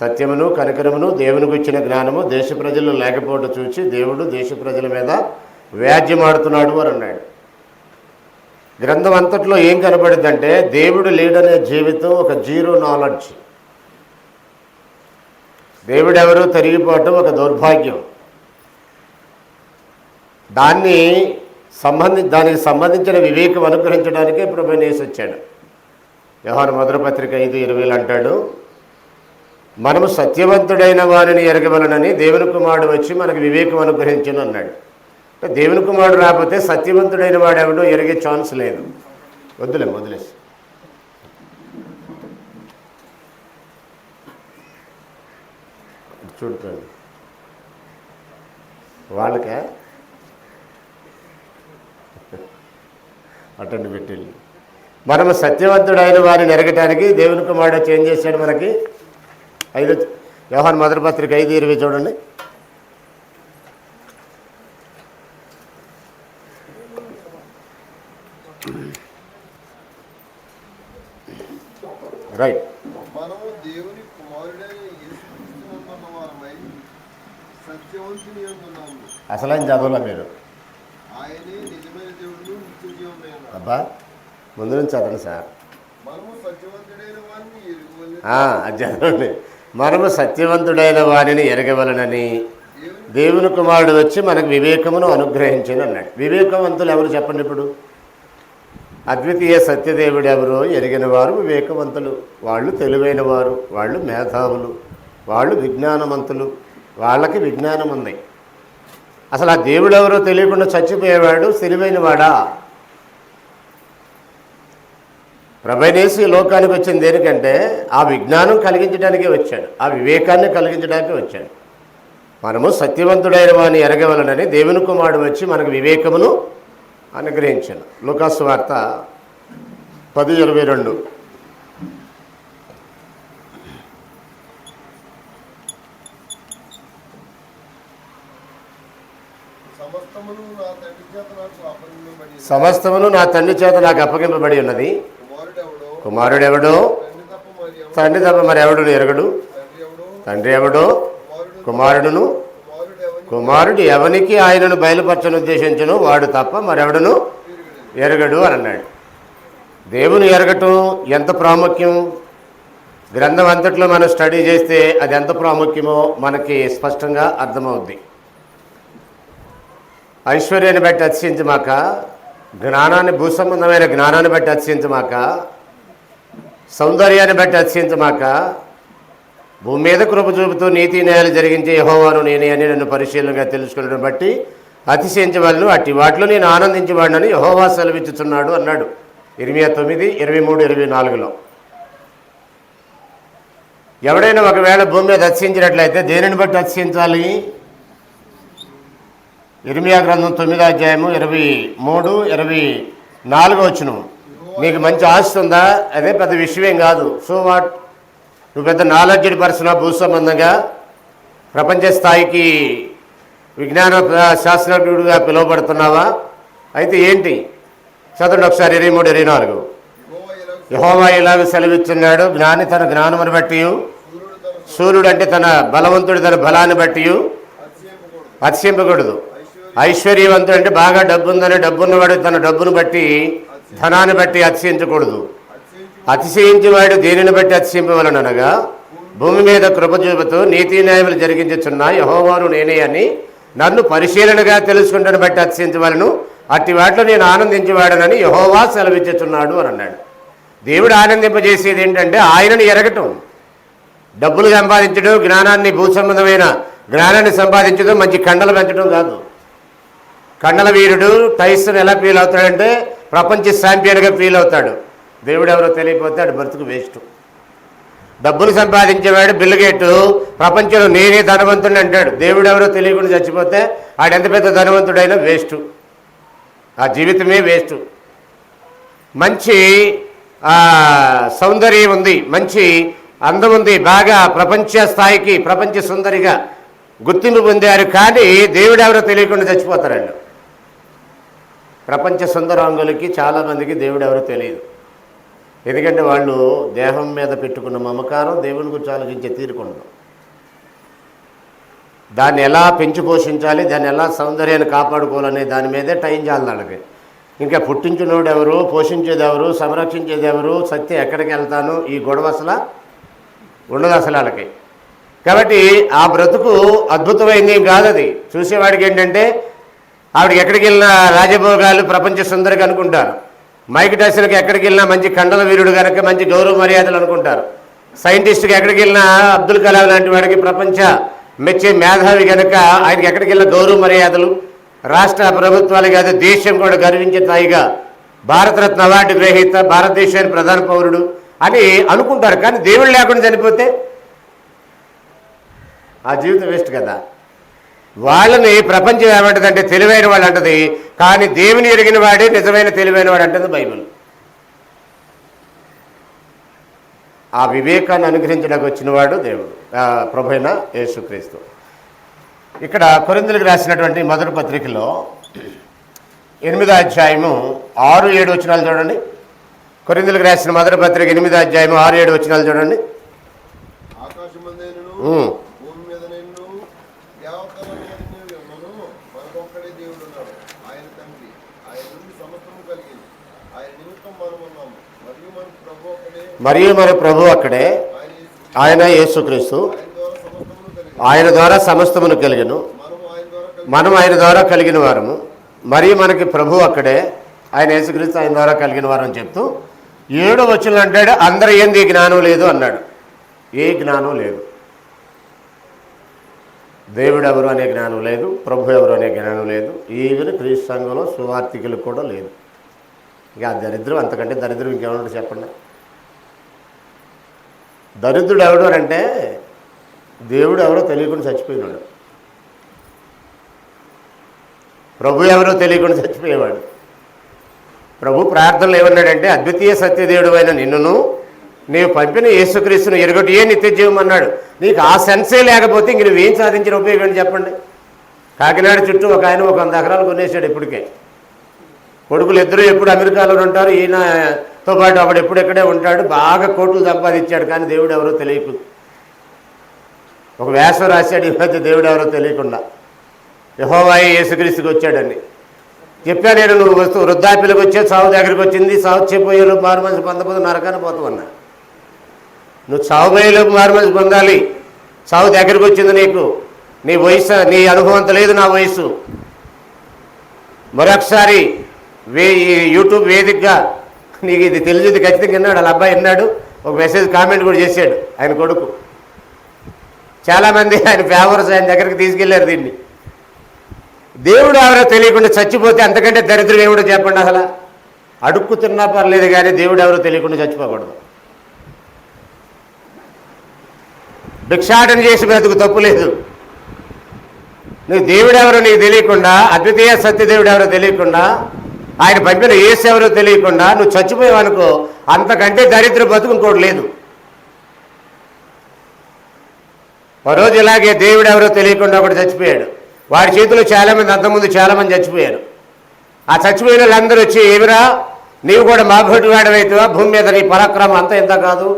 సత్యమును కనికరమును దేవునికి ఇచ్చిన జ్ఞానము దేశ ప్రజల్లో లేకపోవడం చూసి దేవుడు దేశ ప్రజల మీద వ్యాజ్యమాడుతున్నాడు అని అన్నాడు. గ్రంథం అంతట్లో ఏం కనబడిందంటే దేవుడు లేడనే జీవితం ఒక జీరో నాలెడ్జ్. దేవుడెవరో తిరిగిపోవటం ఒక దౌర్భాగ్యం. దానికి సంబంధించిన వివేకం అనుగ్రహించడానికే ప్రభువైన యేసు వచ్చాడు. యోహాను మొదటి పత్రిక 5:20 అంటాడు, మనము సత్యవంతుడైన వారిని ఎరగవలనని దేవుని కుమారుడు వచ్చి మనకు వివేకం అనుగ్రహించను అన్నాడు. అంటే దేవుని కుమారుడు రాకపోతే సత్యవంతుడైన వాడు ఎవడో ఎరిగే ఛాన్స్ లేదు. వదిలేసి చూడుకోండి వాళ్ళకే అటెండ్ పెట్టి మనము సత్యవంతుడైన వారిని ఎరగటానికి దేవుని కుమారుడు వచ్చి ఏం చేశాడు మనకి? యోహాను మొదటి పత్రిక 5:20 చూడండి. రైట్. మనము దేవుని కుమారుడైన యేసుక్రీస్తునందున్న వారమై సత్యవంతుని యందున్నాము. అసలు చదవలా మీరు? ఆయనే నిజమైన దేవుడు, నిత్య జీవమే అన్నాడు. అబ్బా ముందు నుంచి చదవండి సార్. మనము సత్యవంతుడైన వారిని ఎరుగవలెను. అది చదవండి. మనము సత్యవంతుడైన వారిని ఎరగవలనని దేవుని కుమారుడు వచ్చి మనకు వివేకమును అనుగ్రహించను అన్నాడు. వివేకవంతులు ఎవరు చెప్పండి? ఇప్పుడు అద్వితీయ సత్యదేవుడు ఎవరో ఎరిగిన వారు వివేకవంతులు. వాళ్ళు తెలివైన వారు, వాళ్ళు మేధావులు, వాళ్ళు విజ్ఞానవంతులు, వాళ్ళకి విజ్ఞానం ఉంది. అసలు ఆ దేవుడు ఎవరో తెలియకుండా చచ్చిపోయేవాడు తెలివైన వాడా? ప్రభువైన యేసు ఈ లోకానికి వచ్చింది దేనికంటే ఆ విజ్ఞానం కలిగించడానికే వచ్చాడు, ఆ వివేకాన్ని కలిగించడానికే వచ్చాడు. మనము సత్యవంతుడైన వారిని ఎరగవలనని దేవుని కుమారుడు వచ్చి మనకు వివేకమును అనుగ్రహించాను. లూకాసు వార్త 10:22. సమస్తమును నా తండ్రి చేత నాకు అప్పగింపబడి ఉన్నది. కుమారుడెవడో తండ్రి తప్ప మరి ఎవడు ఎరగడు. తండ్రి ఎవడో కుమారుడును, కుమారుడు ఎవనికి ఆయనను బయలుపరచను ఉద్దేశించను వాడు తప్ప మరెవడను ఎరగడు అని అన్నాడు. దేవుని ఎరగటం ఎంత ప్రాముఖ్యం గ్రంథం అంతట్లో మనం స్టడీ చేస్తే అది ఎంత ప్రాముఖ్యమో మనకి స్పష్టంగా అర్థమవుద్ది. ఐశ్వర్యాన్ని బట్టి అతిశయించమాక, జ్ఞానాన్ని భూసంబంధమైన జ్ఞానాన్ని బట్టి అతిశయించమాక, సౌందర్యాన్ని బట్టి అతిశయించమాక, భూమి మీద కృప చూపుతూ నీతి న్యాయాలు జరిగించే యెహోవాను నేనే అని నన్ను పరిశీలనగా తెలుసుకున్నట్టు బట్టి అతిశయించవలను, అట్టి వాటిలో నేను ఆనందించబడినని యెహోవా సెలవిచ్చుచున్నాడు అన్నాడు. ఇర్మియా 9:23-24. ఎవడైనా ఒకవేళ భూమి మీద అతిశయించినట్లయితే దేనిని బట్టి అతిశయించాలి? ఇర్మియా గ్రంథం 9:23-24 నీకు మంచి ఆస్తి ఉందా? అదే పెద్ద విషయం కాదు. సో వాట్, నువ్వు పెద్ద నాలెడ్జ్డ్ పర్సన్ భూసంబంధంగా ప్రపంచ స్థాయికి విజ్ఞాన శాస్త్రజ్ఞుడిగా పిలువబడుతున్నావా? అయితే ఏంటి? చదవండి ఒకసారి 23-24. యెహోవా ఇలాగ సెలవిస్తున్నాడు, జ్ఞాని తన జ్ఞానమును బట్టి, సూర్యుడు అంటే తన బలవంతుడు తన బలాన్ని బట్టి అతిశయింపకూడదు. ఐశ్వర్యవంతుడు అంటే బాగా డబ్బు ఉందని డబ్బున్నవాడు తన డబ్బును బట్టి ధనాన్ని బట్టి అతిశయించకూడదు. అతిశయించేవాడు దేనిని బట్టి అతిశయింపవలనగా భూమి మీద కృప చూపుతూ నీతి న్యాయములు జరిగించుచున్న యెహోవాను నేనే అని నన్ను పరిశీలనగా తెలుసుకుంటాను బట్టి అతిశయించవలను, అట్టి వాటిలో నేను ఆనందించేవాడనని యెహోవా సెలవిచ్చుచున్నాడు అని అన్నాడు. దేవుడు ఆనందింపజేసేది ఏంటంటే ఆయనను ఎరగటం, డబ్బులు సంపాదించడం, జ్ఞానాన్ని భూ సంబంధమైన జ్ఞానాన్ని సంపాదించడం, మంచి కండలు పెంచడం కాదు. కండల వీరుడు టైసన్ ఎలా ఫీల్ అవుతాడంటే ప్రపంచ ఛాంపియన్గా ఫీల్ అవుతాడు. దేవుడు ఎవరో తెలియకపోతే ఆడు బ్రతుకు వేస్ట్. డబ్బులు సంపాదించేవాడు బిల్ గేట్స్ ప్రపంచంలో నేనే ధనవంతుడిని అంటాడు. దేవుడు ఎవరో తెలియకుండా చచ్చిపోతే ఆడెంత పెద్ద ధనవంతుడైనా వేస్ట్, ఆ జీవితమే వేస్ట్. మంచి సౌందర్యం ఉంది, మంచి అందం ఉంది, బాగా ప్రపంచ స్థాయికి ప్రపంచ సుందరిగా గుర్తింపు పొందారు, కానీ దేవుడు ఎవరో తెలియకుండా చచ్చిపోతారండి. ప్రపంచ సుందరాంగులకి చాలామందికి దేవుడు ఎవరో తెలియదు. ఎందుకంటే వాళ్ళు దేహం మీద పెట్టుకున్న మమకారం దేవుని గురించి ఆలోచించే తీరుకుండదు. దాన్ని ఎలా పెంచి పోషించాలి, దాన్ని ఎలా సౌందర్యాన్ని కాపాడుకోవాలనే దాని మీదే టైం చాలు వాళ్ళకి. ఇంకా పుట్టించినోడు ఎవరు, పోషించేది ఎవరు, సంరక్షించేది ఎవరు, సత్యం ఎక్కడికి వెళ్తాను, ఈ గొడవ అసలు ఉండదు అసలు వాళ్ళకి. కాబట్టి ఆ బ్రతుకు అద్భుతమైంది కాదు. అది చూసేవాడికి ఏంటంటే ఆవిడకి ఎక్కడికి వెళ్ళినా రాజభోగాలు, ప్రపంచ సుందరికి అనుకుంటారు. మైక్ టైసన్కి ఎక్కడికి వెళ్ళినా మంచి కండల వీరుడు కనుక మంచి గౌరవ మర్యాదలు అనుకుంటారు. సైంటిస్ట్కి ఎక్కడికి వెళ్ళినా అబ్దుల్ కలాం లాంటి వాడికి ప్రపంచ మెచ్చే మేధావి కనుక ఆయనకి ఎక్కడికి వెళ్ళినా గౌరవ మర్యాదలు, రాష్ట్ర ప్రభుత్వాలు కాదు దేశం కూడా గర్వించే స్థాయిగా భారతరత్న అవార్డు గ్రహీత, భారతదేశానికి ప్రధాన పౌరుడు అని అనుకుంటారు. కానీ దేవుడు లేకుండా చనిపోతే ఆ జీవితం వేస్ట్ కదా. వాళ్ళని ప్రపంచం ఏమంటుందంటే తెలివైన వాళ్ళు అంటది, కానీ దేవుని ఎరిగిన వాడే నిజమైన తెలివైన వాడు అంటుంది బైబిల్. ఆ వివేకాన్ని అనుగ్రహించడానికి వచ్చినవాడు దేవుడు, ప్రభువైన యేసుక్రీస్తు. ఇక్కడ కొరింథీయులకు రాసినటువంటి మొదటి పత్రికలో 8వ అధ్యాయము 6-7 వచనాలు చూడండి. కొరింథీయులకు రాసిన మొదటి పత్రిక 8వ అధ్యాయము 6-7 వచనాలు చూడండి. ఆకాశమందైనను భూమి మీదనైనను దేవతలనైనను మనకొక్కడే దేవుడు ఉన్నాడు, ఆయన తండ్రి. ఆయన నుండి సమస్తము కలిగింది, ఆయన నిమిత్తం మనం ఉన్నాము. మరియు మన ప్రభు అక్కడే, ఆయన యేసుక్రీస్తు. ఆయన ద్వారా సమస్తమును కలిగెను, మనం ఆయన ద్వారా కలిగిన వారము. మరియు మనకి ప్రభు అక్కడే, ఆయన యేసుక్రీస్తు, ఆయన ద్వారా కలిగిన వారు అని చెప్తూ 7వ వచనం అంటాడు, అందరి ఏంది జ్ఞానం లేదు అన్నాడు. ఏ జ్ఞానం లేదు, దేవుడు ఎవరు అనే జ్ఞానం లేదు, ప్రభు ఎవరు అనే జ్ఞానం లేదు. ఈవెన్ క్రీస్తు సంఘంలో సువార్థికులకు కూడా లేదు. ఇక ఆ దరిద్రం, అంతకంటే దరిద్రం ఇంకేమన్నా చెప్పండి. దరిద్రుడు ఎవడు అంటే దేవుడు ఎవరో తెలియకుండా చచ్చిపోయినాడు, ప్రభు ఎవరో తెలియకుండా చచ్చిపోయేవాడు. ప్రభు ప్రార్థనలు ఏమన్నాడంటే అద్వితీయ సత్యదేవుడు అయిన నిన్నును నీవు పంపిన యేసుక్రీస్తును ఎరుగటియే నిత్య జీవం అన్నాడు. నీకు ఆ సెన్సే లేకపోతే ఇంక నువ్వేం సాధించిన ఉపయోగం ఏంటి చెప్పండి. కాకినాడ చుట్టూ ఒక ఆయన 100 ఎకరాలు కొనేసాడు ఇప్పటికే. కొడుకులు ఇద్దరు ఎప్పుడు అమెరికాలో ఉంటారు, ఈయనతో పాటు అక్కడ ఎప్పుడు ఎక్కడే ఉంటాడు. బాగా కోట్లు సంపాదించాడు, కానీ దేవుడు ఎవరో తెలియకు. ఒక వ్యాసం రాశాడు ఈ మధ్య, దేవుడు ఎవరో తెలియకుండా యెహోవాయే యేసుక్రీస్తుకి వచ్చాడని చెప్పా. నేను నువ్వు వృద్ధాప్యులకు వచ్చే చావు దగ్గరికి వచ్చింది, చావు చెప్పేలోపు మారు మనసు పొందకపోతే నరకాన్ని పోతావన్నా. నువ్వు చావుపోయేలోపు మారు మనసు పొందాలి. చావు దగ్గరికి వచ్చింది నీకు, నీ వయసు, నీ అనుభవం అంత లేదు నా వయసు. మరొకసారి యూట్యూబ్ వేదికగా నీకు ఇది తెలియదు ఖచ్చితంగా విన్నాడు. వాళ్ళ అబ్బాయి విన్నాడు, ఒక మెసేజ్ కామెంట్ కూడా చేశాడు ఆయన కొడుకు. చాలామంది ఆయన ఫేవర్స్ ఆయన దగ్గరికి తీసుకెళ్లారు దీన్ని. దేవుడు ఎవరో తెలియకుండా చచ్చిపోతే అంతకంటే దరిద్రం ఏమిటో చెప్పండి. అసలు అడుక్కు తిన్నా పర్లేదు, కానీ దేవుడు ఎవరో తెలియకుండా చచ్చిపోకూడదు. భిక్షాటన చేసి బ్రతుకు తప్పు లేదు. నువ్వు దేవుడు ఎవరో నీకు తెలియకుండా, అద్వితీయ సత్యదేవుడు ఎవరో తెలియకుండా, ఆయన పంపిన యేసు ఎవరో తెలియకుండా నువ్వు చచ్చిపోయావనుకో, అంతకంటే దరిద్ర బతుకు ఇంకోటి లేదు. రోజు ఇలాగే దేవుడు ఎవరో తెలియకుండా ఒకటి చచ్చిపోయాడు. వాడి చేతిలో చాలామంది, అంతకుముందు చాలామంది చచ్చిపోయారు. ఆ చచ్చిపోయిన వాళ్ళందరూ వచ్చి ఏమిరా నీవు కూడా మా భోటి వాడవైతువా, భూమి మీద నీ పరాక్రమం అంత ఎంత కాదు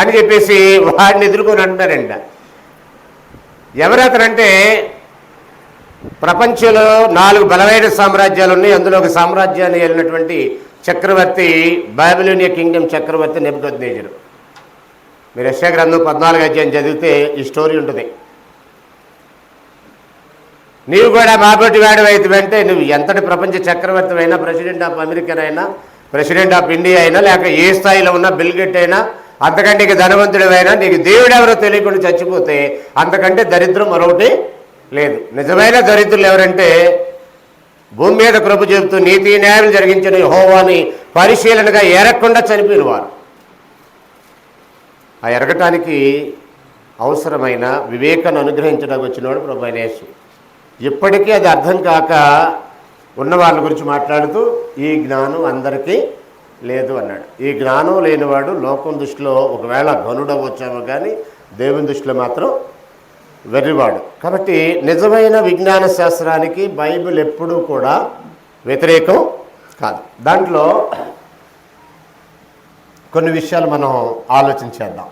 అని చెప్పేసి వాడిని ఎదుర్కొని అంటున్నారంట. ఎవరతనంటే ప్రపంచంలో 4 బలమైన సామ్రాజ్యాలు ఉన్నాయి. అందులో ఒక సామ్రాజ్యాన్ని వెళ్ళినటువంటి చక్రవర్తి బాబిలోనియా కింగ్డమ్ చక్రవర్తి నెబుకద్నెజరు. మీరు యెషయా గ్రంథం 14వ అధ్యాయం చదివితే ఈ స్టోరీ ఉంటుంది. నీవు కూడా మాబోటి వాడివైతే నువ్వు ఎంతటి ప్రపంచ చక్రవర్తి అయినా, ప్రెసిడెంట్ ఆఫ్ అమెరికా అయినా, ప్రెసిడెంట్ ఆఫ్ ఇండియా అయినా, లేక ఏ స్థాయిలో ఉన్న బిల్ గేట్ అయినా, అంతకంటే నీకు ధనవంతుడివైనా, నీకు దేవుడు ఎవరో తెలియకుండా చచ్చిపోతే అంతకంటే దరిద్రం మరొకటి లేదు. నిజమైన దరిద్రులు ఎవరంటే భూమి మీద కృప చెబుతూ నీతి న్యాయం జరిగించిన యెహోవాని పరిశీలనగా ఎరగకుండా చనిపోయిన వారు. ఆ ఎరగటానికి అవసరమైన వివేకాన్ని అనుగ్రహించడానికి వచ్చినవాడు ప్రభువైన యేసు. ఇప్పటికీ అది అర్థం కాక ఉన్న వాళ్ళ గురించి మాట్లాడుతూ ఈ జ్ఞానం అందరికీ లేదు అన్నాడు. ఈ జ్ఞానం లేనివాడు లోకం దృష్టిలో ఒకవేళ ఘనుడవచ్చామో కానీ దేవుని దృష్టిలో మాత్రం వెర్రివాడు. కాబట్టి నిజమైన విజ్ఞాన శాస్త్రానికి బైబిల్ ఎప్పుడూ కూడా వ్యతిరేకం కాదు. దాంట్లో కొన్ని విషయాలు మనం ఆలోచించేద్దాం.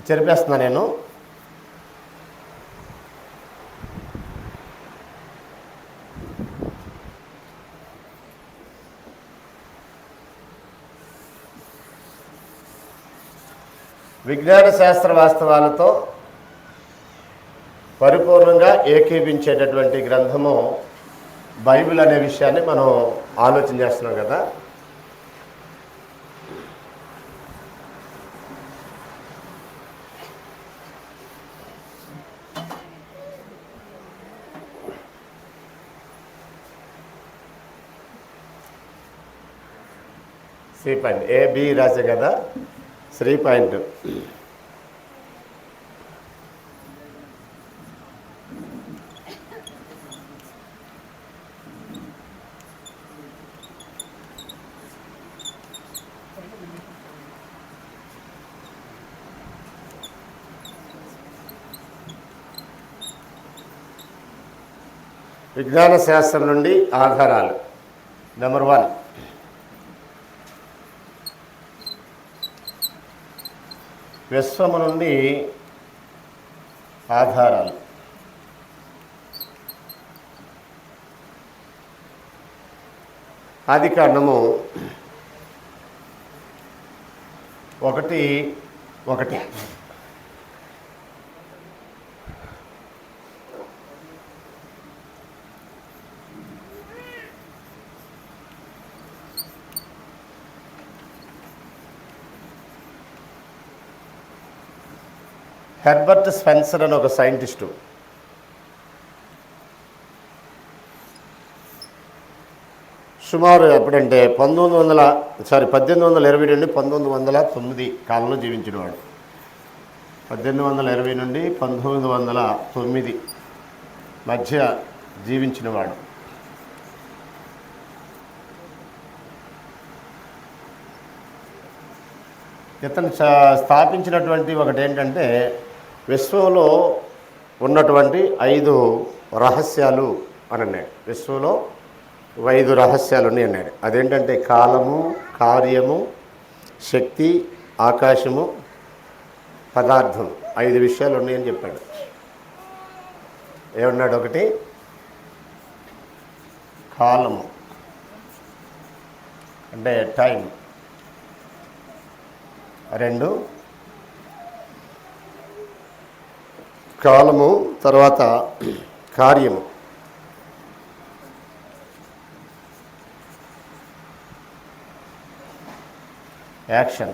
చెరిపేస్తున్నా నేను. విజ్ఞాన శాస్త్ర వాస్తవాలతో పరిపూర్ణంగా ఏకీభించేటటువంటి గ్రంథము బైబిల్ అనే విషయాన్ని మనం ఆలోచన చేస్తున్నాం కదా. సి పాయింట్ ఏబి రాసే కదా, 3 పాయింట్. విజ్ఞాన శాస్త్రం నుండి ఆధారాలు. నెంబర్ 1, విశ్వము నుండి ఆధారాలు. ఆదికాండము 1:1. హెర్బర్ట్ స్పెన్సర్ అని ఒక సైంటిస్టు సుమారు ఎప్పుడంటే 1820 నుండి 1909 కాలంలో జీవించినవాడు. 1820 నుండి 1909 మధ్య జీవించినవాడు. ఇతను స్థాపించినటువంటి ఒకటి ఏంటంటే విశ్వంలో ఉన్నటువంటి 5 రహస్యాలు అని అన్నాడు. విశ్వంలో 5 రహస్యాలు ఉన్నాయి అన్నాడు. అదేంటంటే కాలము, కార్యము, శక్తి, ఆకాశము, పదార్థం. 5 విషయాలు ఉన్నాయని చెప్పాడు. ఏమన్నాడు? 1 కాలము అంటే టైం. 2 కాలము, తర్వాత కార్యము. యాక్షన్.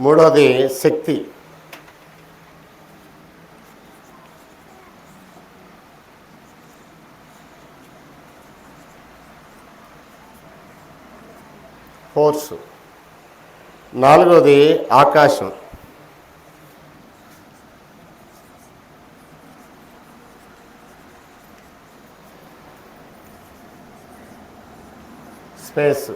3 శక్తి. ఫోర్స్. 4 ఆకాశం. 5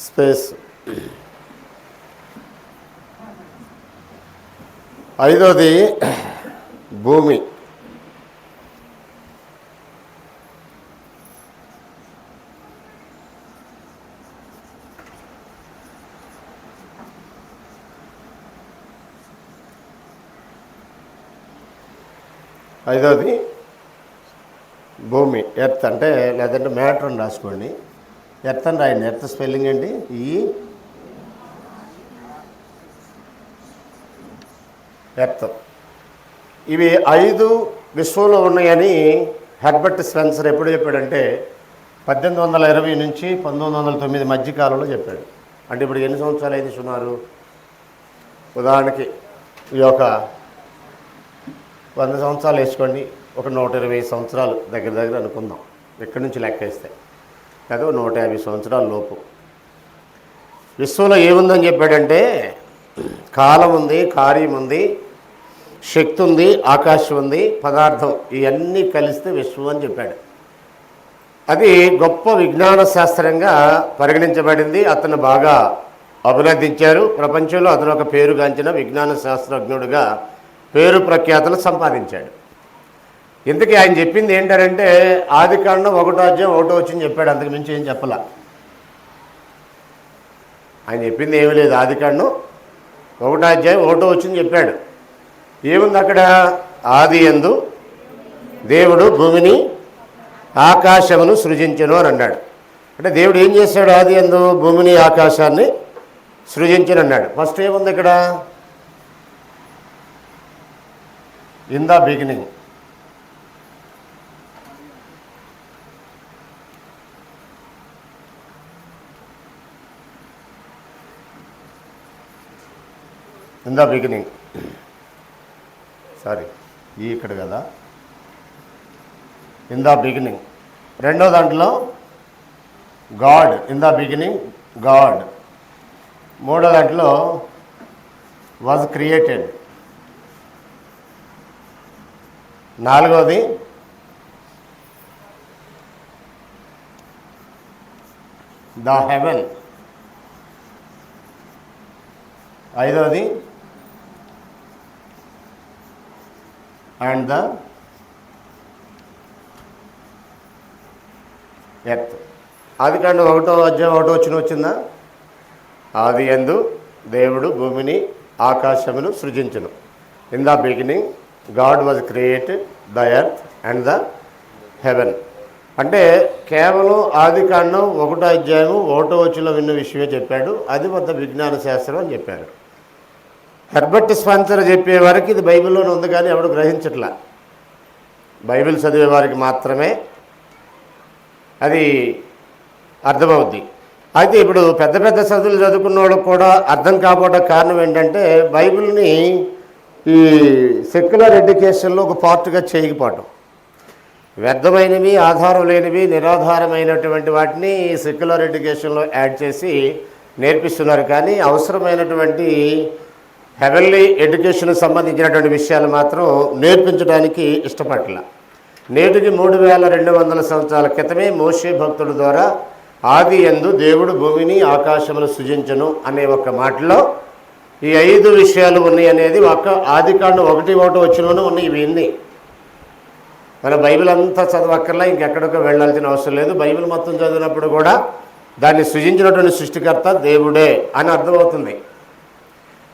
స్పేస్. 5 భూమి. 5 భూమి, ఎర్త్ అంటే లేదంటే మ్యాటర్ అని రాసుకోండి. ఎర్త్ అని రాయండి. ఎర్త్ స్పెల్లింగ్ ఏంటి? ఎర్త్. ఇవి 5 విశ్వంలో ఉన్నాయని హెర్బర్ట్ స్పెన్సర్ ఎప్పుడు చెప్పాడంటే 1820 నుంచి 1909 మధ్య కాలంలో చెప్పాడు. అంటే ఇప్పుడు ఎన్ని సంవత్సరాలు అయింది సుమారు? ఉదాహరణకి ఈ యొక్క 100 సంవత్సరాలు వేసుకోండి, ఒక 120 సంవత్సరాలు దగ్గర దగ్గర అనుకుందాం, ఇక్కడి నుంచి లెక్కేస్తే లేదా 150 సంవత్సరాల లోపు. విశ్వంలో ఏముందని చెప్పాడంటే కాలం ఉంది, కార్యం ఉంది, శక్తి ఉంది, ఆకాశం ఉంది, పదార్థం, ఇవన్నీ కలిస్తే విశ్వం అని చెప్పాడు. అది గొప్ప విజ్ఞాన శాస్త్రంగా పరిగణించబడింది. అతను బాగా అభినందించారు. ప్రపంచంలో అతను ఒక పేరుగాంచిన విజ్ఞాన శాస్త్రజ్ఞుడిగా పేరు ప్రఖ్యాతలు సంపాదించాడు. ఇంతకీ ఆయన చెప్పింది ఏంటంటే ఆదికాండం 1వ అధ్యాయం 1వ వచనం చెప్పాడు. అంతకు మించి ఏం చెప్పలా. ఆయన చెప్పింది ఏమీ లేదు. ఆదికాండం 1వ అధ్యాయం 1వ వచనం చెప్పాడు. ఏముంది అక్కడ? ఆది యందు దేవుడు భూమిని ఆకాశమును సృజించెను అని అన్నాడు. అంటే దేవుడు ఏం చేశాడు? ఆది యందు భూమిని ఆకాశాన్ని సృజించను అన్నాడు. ఫస్ట్ ఏముంది ఇక్కడ? In the beginning. In the beginning, sorry ఇక్కడ కదా, ఇన్ ద బిగినింగ్. రెండో దాంట్లో God, in the beginning God. మూడో దాంట్లో వాజ్ క్రియేటెడ్. నాలుగోది ద హెవెన్. ఐదోది అండ్ ద ఎర్త్. ఆదికాండం 1వ అధ్యాయం 1వ వచనం వచ్చిందా? ఆది యందు దేవుడు భూమిని ఆకాశమును సృజించును. In the beginning God was created the earth and the heaven. అంటే కేవలం ఆదికాండం 1వ అధ్యాయం 1వ వచనంలో విన్న విషయమే చెప్పాడు. అది మొత్తం విజ్ఞాన శాస్త్రం అని చెప్పారు. హెర్బర్ట్ స్పెన్సర్ చెప్పే వారికి ఇది బైబిల్లోనే ఉంది, కానీ ఎవడు గ్రహించట్లా. బైబిల్ చదివే వారికి మాత్రమే అది అర్థమవుద్ది. అయితే ఇప్పుడు పెద్ద పెద్ద చదువులు చదువుకున్న వాళ్ళకు కూడా అర్థం కాకపోవడం కారణం ఏంటంటే బైబిల్ని ఈ సెక్యులర్ ఎడ్యుకేషన్లో ఒక పార్ట్గా చేయకపోవటం. వ్యర్థమైనవి, ఆధారం లేనివి, నిరాధారమైనటువంటి వాటిని సెక్యులర్ ఎడ్యుకేషన్లో యాడ్ చేసి నేర్పిస్తున్నారు. కానీ అవసరమైనటువంటి హెవెన్లీ ఎడ్యుకేషన్కి సంబంధించినటువంటి విషయాలు మాత్రం నేర్పించడానికి ఇష్టపడల. నేటికి 3200 సంవత్సరాల క్రితమే మోషే భక్తుడి ద్వారా ఆది యందు దేవుడు భూమిని ఆకాశమును సృజించను అనే ఒక మాటలో ఈ 5 విషయాలు ఉన్నాయి అనేది ఒక ఆదికాండం 1వ వచనంలోనే ఉన్నాయి. ఇవి మన బైబిల్ అంతా చదవక్కర్లా, ఇంకెక్కడికో వెళ్ళాల్సిన అవసరం లేదు. బైబిల్ మొత్తం చదివినప్పుడు కూడా దాన్ని సృజించినటువంటి సృష్టికర్త దేవుడే అని అర్థమవుతుంది.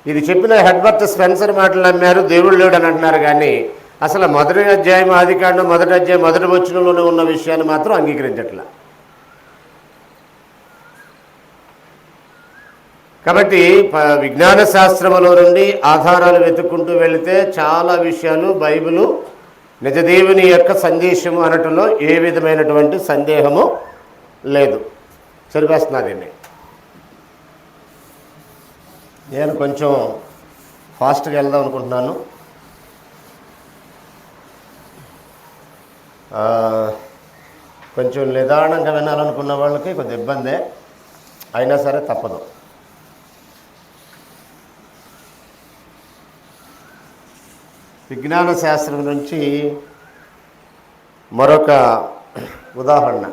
ఇది చెప్పిన హెర్బర్ట్ స్పెన్సర్ మాటలు నమ్మారు, దేవుడు లేడు అని అంటున్నారు. కానీ అసలు 1వ అధ్యాయం ఆదికాండం 1వ అధ్యాయం 1వ వచనంలోనే ఉన్న విషయాన్ని మాత్రం అంగీకరించట్లా. కాబట్టి విజ్ఞాన శాస్త్రములో నుండి ఆధారాలు వెతుక్కుంటూ వెళితే చాలా విషయాలు బైబిలు నిజదేవుని యొక్క సందేశము అనటంలో ఏ విధమైనటువంటి సందేహము లేదు. సరిపేస్తున్నా దీన్ని. నేను కొంచెం ఫాస్ట్గా వెళ్దాం అనుకుంటున్నాను. కొంచెం నిదానంగా వినాలనుకున్న వాళ్ళకి కొంచెం ఇబ్బందే, అయినా సరే తప్పదు. విజ్ఞాన శాస్త్రం నుంచి మరొక ఉదాహరణ.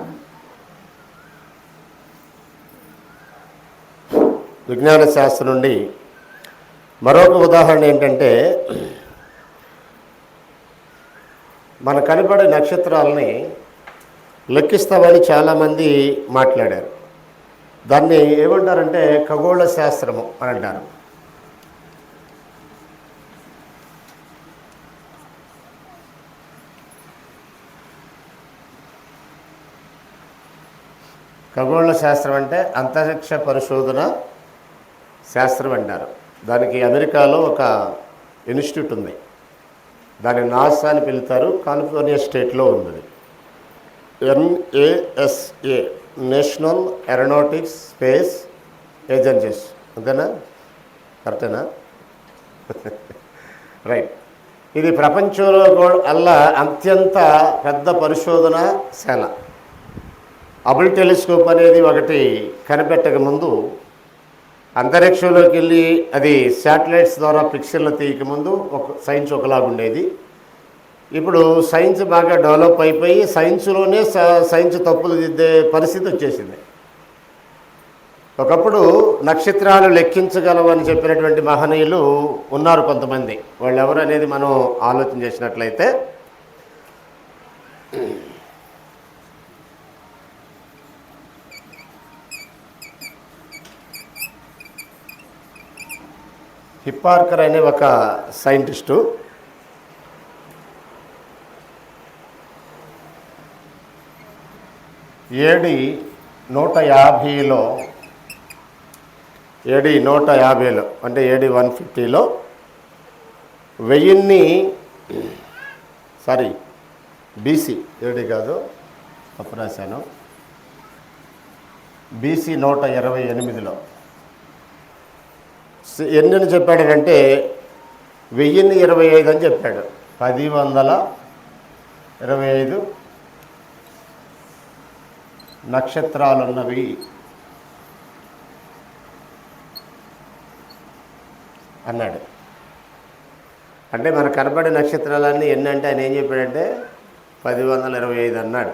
విజ్ఞాన శాస్త్రం నుండి మరొక ఉదాహరణ ఏంటంటే మన కనపడే నక్షత్రాలని లెక్కిస్తామని చాలామంది మాట్లాడారు. దాన్ని ఏమంటారంటే ఖగోళ శాస్త్రము అని అంటారు. ఖగోళ శాస్త్రం అంటే అంతరిక్ష పరిశోధన శాస్త్రం అంటారు. దానికి అమెరికాలో ఒక ఇన్స్టిట్యూట్ ఉంది, దాన్ని నాసా అని పిలుస్తారు. కాలిఫోర్నియా స్టేట్లో ఉంది. NASA, national aeronautics space agencies, అంతేనా? కరెక్టేనా? రైట్. ఇది ప్రపంచంలో అల్లా అత్యంత పెద్ద పరిశోధన శాల. హబుల్ టెలిస్కోప్ అనేది ఒకటి కనిపెట్టక ముందు, అంతరిక్షంలోకి వెళ్ళి అది శాటిలైట్స్ ద్వారా పిక్చర్లు తీయక ముందు సైన్స్ ఒకలాగుండేది. ఇప్పుడు సైన్స్ బాగా డెవలప్ అయిపోయి సైన్స్లోనే సైన్స్ తప్పులు దిద్దే పరిస్థితి వచ్చేసింది. ఒకప్పుడు నక్షత్రాలు లెక్కించగలవని చెప్పినటువంటి మహనీయులు ఉన్నారు కొంతమంది. వాళ్ళు ఎవరు అనేది మనం ఆలోచన చేసినట్లయితే, హిప్పార్కర్ అనే ఒక సైంటిస్టు AD 150లో అంటే AD 150లో BC AD కాదు, తప్పు రాశాను, BC 128లో ఎన్ని చెప్పాడంటే 1025 అని చెప్పాడు. 1025 నక్షత్రాలున్నవి అన్నాడు. అంటే మనకు కనపడే నక్షత్రాలన్నీ ఎన్ని అంటే ఆయన ఏం చెప్పాడంటే 1025 అన్నాడు.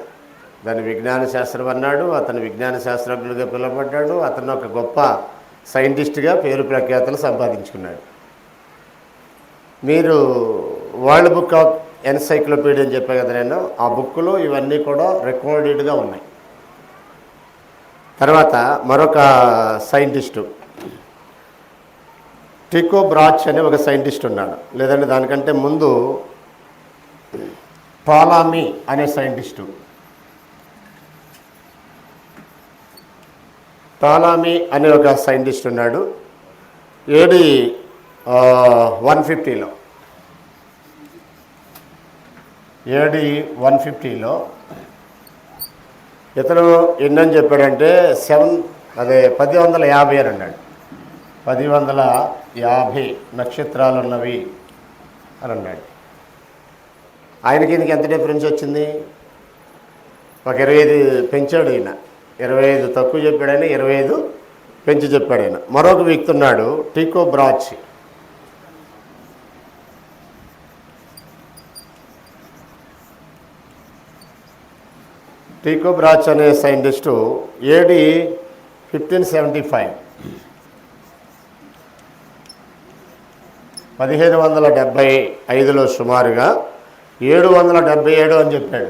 దాని విజ్ఞాన శాస్త్రం అన్నాడు. అతను విజ్ఞాన శాస్త్రజ్ఞుడిగా పిలువబడ్డాడు. అతను ఒక గొప్ప సైంటిస్ట్గా పేరు ప్రఖ్యాతలు సంపాదించుకున్నాడు. మీరు వరల్డ్ బుక్ ఆఫ్ ఎన్సైక్లోపీడియా అని చెప్పే కదా నేను, ఆ బుక్లో ఇవన్నీ కూడా రికార్డెడ్గా ఉన్నాయి. తర్వాత మరొక సైంటిస్టు టికో బ్రాచ్ అనే ఒక సైంటిస్ట్ ఉన్నాడు. లేదంటే దానికంటే ముందు టాలమీ అనే సైంటిస్టు, టాలమీ అనే ఒక సైంటిస్ట్ ఉన్నాడు. AD 150లో ఇతను ఎన్నని చెప్పాడంటే 1050 అని అన్నాడు. 1050 నక్షత్రాలు ఉన్నవి అని అన్నాడు. ఆయనకి దీనికి ఎంత డిఫరెన్స్ వచ్చింది? ఒక 25 పెంచాడు ఈయన. 25 తక్కువ చెప్పాడని 25 పెంచి చెప్పాడు ఆయన. మరొక వ్యక్తి ఉన్నాడు టికో బ్రాచ్. టికో బ్రాచ్ అనే సైంటిస్టు AD 1575 1575లో సుమారుగా 777 అని చెప్పాడు.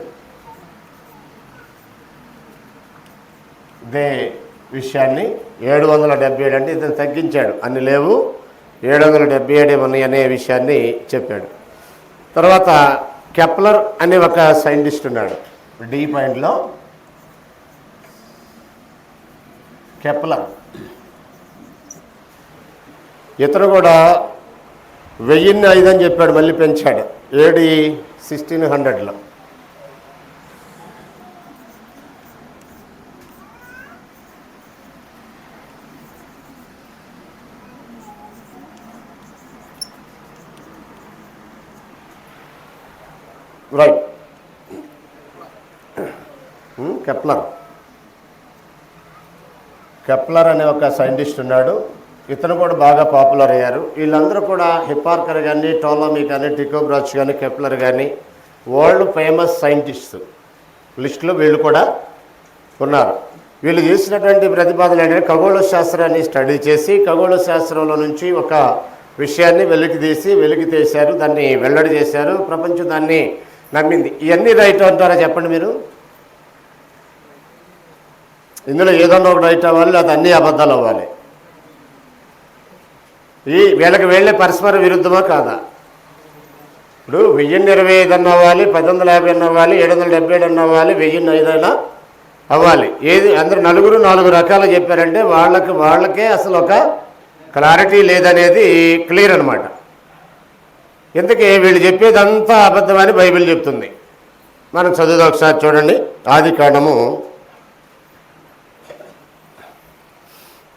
ఇదే విషయాన్ని 777 అంటే ఇతను తగ్గించాడు, అన్ని లేవు 777 ఉన్నాయి అనే విషయాన్ని చెప్పాడు. తర్వాత కెప్లర్ అనే ఒక సైంటిస్ట్ ఉన్నాడు. D పాయింట్లో కెప్లర్, ఇతను కూడా 1005 అని చెప్పాడు, మళ్ళీ పెంచాడు AD 1600లో. రైట్. కెప్లర్ అనే ఒక సైంటిస్ట్ ఉన్నాడు. ఇతను కూడా బాగా పాపులర్ అయ్యారు. వీళ్ళందరూ కూడా హిప్పార్కర్ కానీ, టాలమీ కానీ, టికో బ్రాచ్ కానీ, కెప్లర్ కానీ వరల్డ్ ఫేమస్ సైంటిస్ట్స్ లిస్టులో వీళ్ళు కూడా ఉన్నారు. వీళ్ళు చేసినటువంటి ప్రతిపాదన ఏంటంటే ఖగోళ శాస్త్రాన్ని స్టడీ చేసి ఖగోళ శాస్త్రంలో నుంచి ఒక విషయాన్ని వెలికి తీశారు, దాన్ని వెల్లడి చేశారు. ప్రపంచం దాన్ని నమ్మింది. ఇవన్నీ రైట్ అంటారా చెప్పండి మీరు? ఇందులో ఏదన్నా ఒక రైట్ అవ్వాలి, అది అన్నీ అబద్ధాలు అవ్వాలి. వీళ్ళకి వెళ్ళే పరస్పర విరుద్ధమా కాదా? ఇప్పుడు 1025 అన్న అవ్వాలి, 1550 అన్న అవ్వాలి, 777 అన్న అవ్వాలి, 1005 అయినా అవ్వాలి. ఏది అందరూ నలుగురు నాలుగు రకాలు చెప్పారంటే వాళ్ళకే అసలు ఒక క్లారిటీ లేదనేది క్లియర్ అనమాట. ఎందుకే వీళ్ళు చెప్పేదంతా అబద్ధమని బైబిల్ చెప్తుంది. మనం చదువుదాం ఒకసారి చూడండి. ఆదికాండము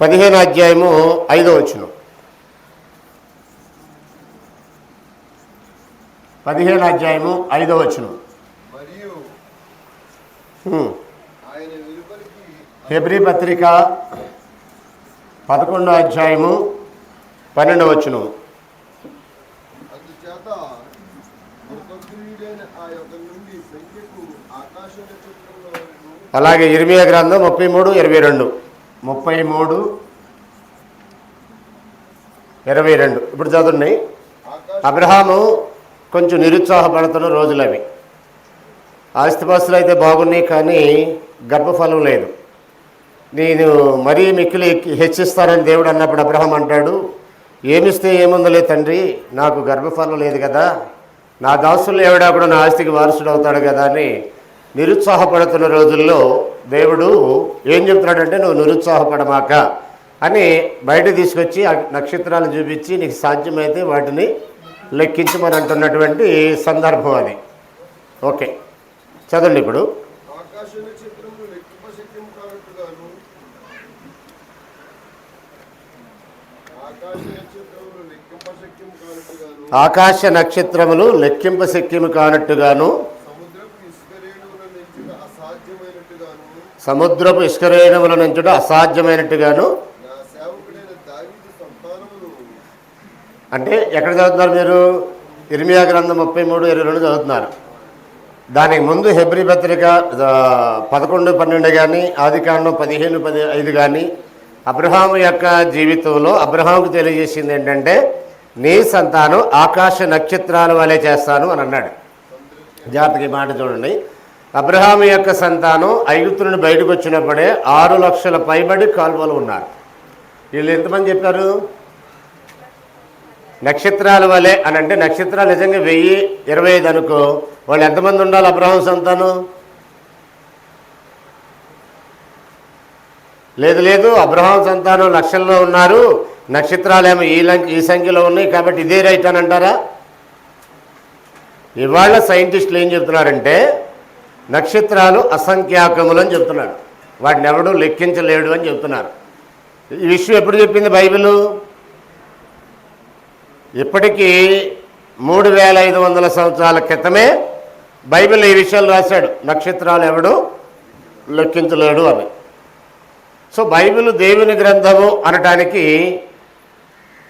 15వ అధ్యాయము 5వ వచనం. 15వ అధ్యాయము 5వ వచనం. మరియు ఆయన వెలుపలికి హెబ్రీ పత్రిక 11వ అధ్యాయము 12వ వచనం. అందుచేత మృతప్రియుడైన ఆ యొక్క నుండి సంఖ్యకు ఆకాశ నక్షత్రంలో అలాగే ఇర్మియా గ్రంథం 33:22. 33:22. ఇప్పుడు చదువుండి. అబ్రహాము కొంచెం నిరుత్సాహపడుతున్న రోజులు అవి. ఆస్తిపాస్తులు అయితే బాగున్నాయి, కానీ గర్భఫలం లేదు. నేను మరీ మిక్కిలి హెచ్చిస్తానని దేవుడు అన్నప్పుడు అబ్రహాం అంటాడు, ఏమిస్తే ఏముందలే తండ్రి, నాకు గర్భఫలం లేదు కదా, నా దాసుల్లో ఎవడా కూడా నా ఆస్తికి వారసుడు అవుతాడు కదా అని నిరుత్సాహపడుతున్న రోజుల్లో దేవుడు ఏం చెప్తున్నాడంటే, నువ్వు నిరుత్సాహపడమాక అని బయట తీసుకొచ్చి ఆ నక్షత్రాలను చూపించి నీకు సాధ్యమైతే వాటిని లెక్కించమని అంటున్నటువంటి సందర్భం అది. ఓకే, చదవండి ఇప్పుడు. ఆకాశ నక్షత్రములు లెక్కింపశక్యం కానట్టుగాను ఆకాశ నక్షత్రములు లెక్కింపశక్యము కానట్టుగాను సముద్రపు ఇసుకరేణువుల నుంచుట అసాధ్యమైనట్టుగాను. అంటే ఎక్కడ చదువుతున్నారు మీరు? ఇర్మియా గ్రంథం 33:22 చదువుతున్నారు. దానికి ముందు హెబ్రీ పత్రిక 11:12 కానీ, ఆదికాండం 15:5 కానీ అబ్రహాము యొక్క జీవితంలో అబ్రహాముకు తెలియజేసింది ఏంటంటే, నీ సంతానం ఆకాశ నక్షత్రాల వలె చేస్తాను అని అన్నాడు. జాతకి మాట చూడండి. అబ్రహాము యొక్క సంతానం ఐగుప్తు నుండి బయటకు వచ్చినప్పుడే 6 లక్షల పైబడి కాల్వలు ఉన్నారు. వీళ్ళు ఎంతమంది చెప్పారు? నక్షత్రాల వలె అని అంటే నక్షత్రాలు నిజంగా 1025 అనుకో, వాళ్ళు ఎంతమంది ఉండాలి అబ్రహాం సంతానం? లేదు, అబ్రహాం సంతానం లక్షల్లో ఉన్నారు, నక్షత్రాలేమో ఈ సంఖ్యలో ఉన్నాయి కాబట్టి ఇదే రైట్ అని అంటారా? ఇవాళ సైంటిస్టులు ఏం చెప్తున్నారంటే, నక్షత్రాలు అసంఖ్యాకములు అని చెప్తున్నారు, వాటిని ఎవడూ లెక్కించలేడు అని చెప్తున్నారు. ఈ విషయం ఎప్పుడు చెప్పింది బైబిల్? ఇప్పటికీ 3500 సంవత్సరాల క్రితమే బైబిల్ ఈ విషయాలు రాశాడు, నక్షత్రాలు ఎవడు లెక్కించలేడు అని. సో బైబిల్ దేవుని గ్రంథము అనటానికి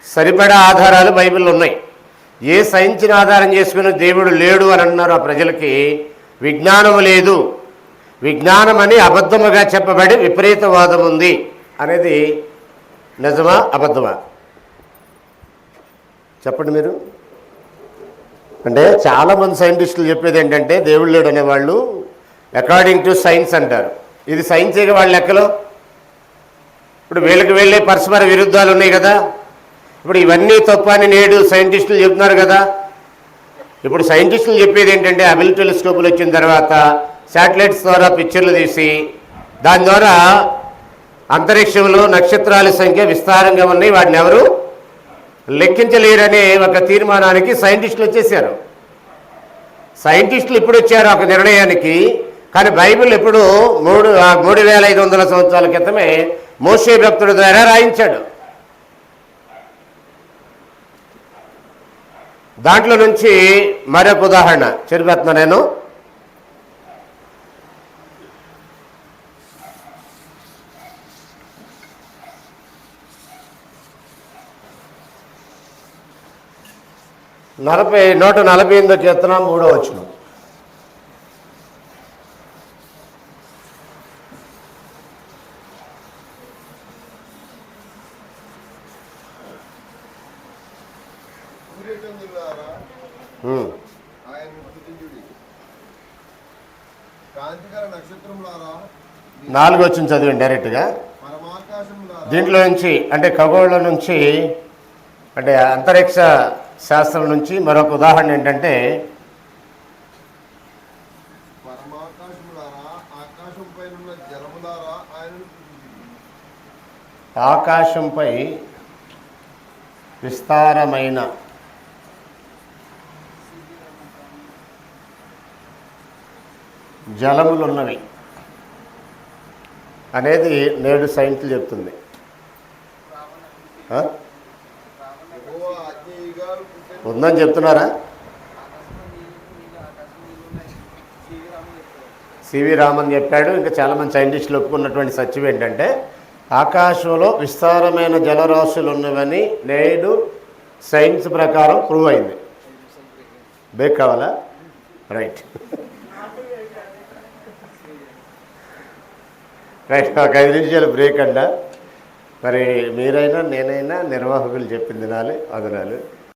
సరిపడా ఆధారాలు బైబిల్లో ఉన్నాయి. ఏ సైన్స్ని ఆధారం చేసుకుని దేవుడు లేడు అని అన్నారు ఆ ప్రజలకి? విజ్ఞానము లేదు, విజ్ఞానం అని అబద్ధముగా చెప్పబడి విపరీతవాదం ఉంది అనేది నిజమా అబద్ధమా? చెప్పండి మీరు. అంటే చాలామంది సైంటిస్టులు చెప్పేది ఏంటంటే, దేవుడు లేడు అనేవాళ్ళు అకార్డింగ్ టు సైన్స్ అంటారు. ఇది సైన్సేగా వాళ్ళ లెక్కలో. ఇప్పుడు వీళ్ళకి వెళ్ళే పరస్పర విరుద్ధాలు ఉన్నాయి కదా. ఇప్పుడు ఇవన్నీ తప్పని నేడు సైంటిస్టులు చెప్తున్నారు కదా. ఇప్పుడు సైంటిస్టులు చెప్పేది ఏంటంటే, హబుల్ టెలిస్కోపులు వచ్చిన తర్వాత శాటిలైట్స్ ద్వారా పిక్చర్లు తీసి దాని ద్వారా అంతరిక్షంలో నక్షత్రాల సంఖ్య విస్తారంగా ఉన్నాయి, వాటిని ఎవరు లెక్కించలేరనే ఒక తీర్మానానికి సైంటిస్టులు వచ్చేసారు. సైంటిస్టులు ఇప్పుడు వచ్చారు ఒక నిర్ణయానికి. కానీ బైబిల్ ఎప్పుడు 3500 సంవత్సరాల క్రితమే మోషే భక్తుడి ద్వారా రాయించాడు. దాంట్లో నుంచి మరొక ఉదాహరణ చెరిపెత్తున్నా నేను. నలభై 148వ కీర్తన 3వ వచనం. నాలుగు వచ్చింది చదివండి డైరెక్ట్గా. దీంట్లో నుంచి అంటే ఖగోళం నుంచి అంటే అంతరిక్ష శాస్త్రం నుంచి మరొక ఉదాహరణ ఏంటంటే, ఆకాశంపై విస్తారమైన జలములున్నవి అనేది నేడు సైన్స్ చెప్తుంది. యెహోవా ఆజ్ఞగా పుట్టెను. ఉందని చెప్తున్నారా? సివి రామన్ చెప్పాడు. ఇంకా చాలామంది సైంటిస్టులు ఒప్పుకున్నటువంటి సత్యం ఏంటంటే ఆకాశంలో విస్తారమైన జలరాశులు ఉన్నవని నేడు సైన్స్ ప్రకారం ప్రూవ్ అయింది. బ్రేక్ కావాలా? రైట్ రైట్, ఒక 5 నిమిషాలు బ్రేక్ అంట. మరి మీరైనా నేనైనా నిర్వాహకులు చెప్పింది వినాలి, వదలాలి.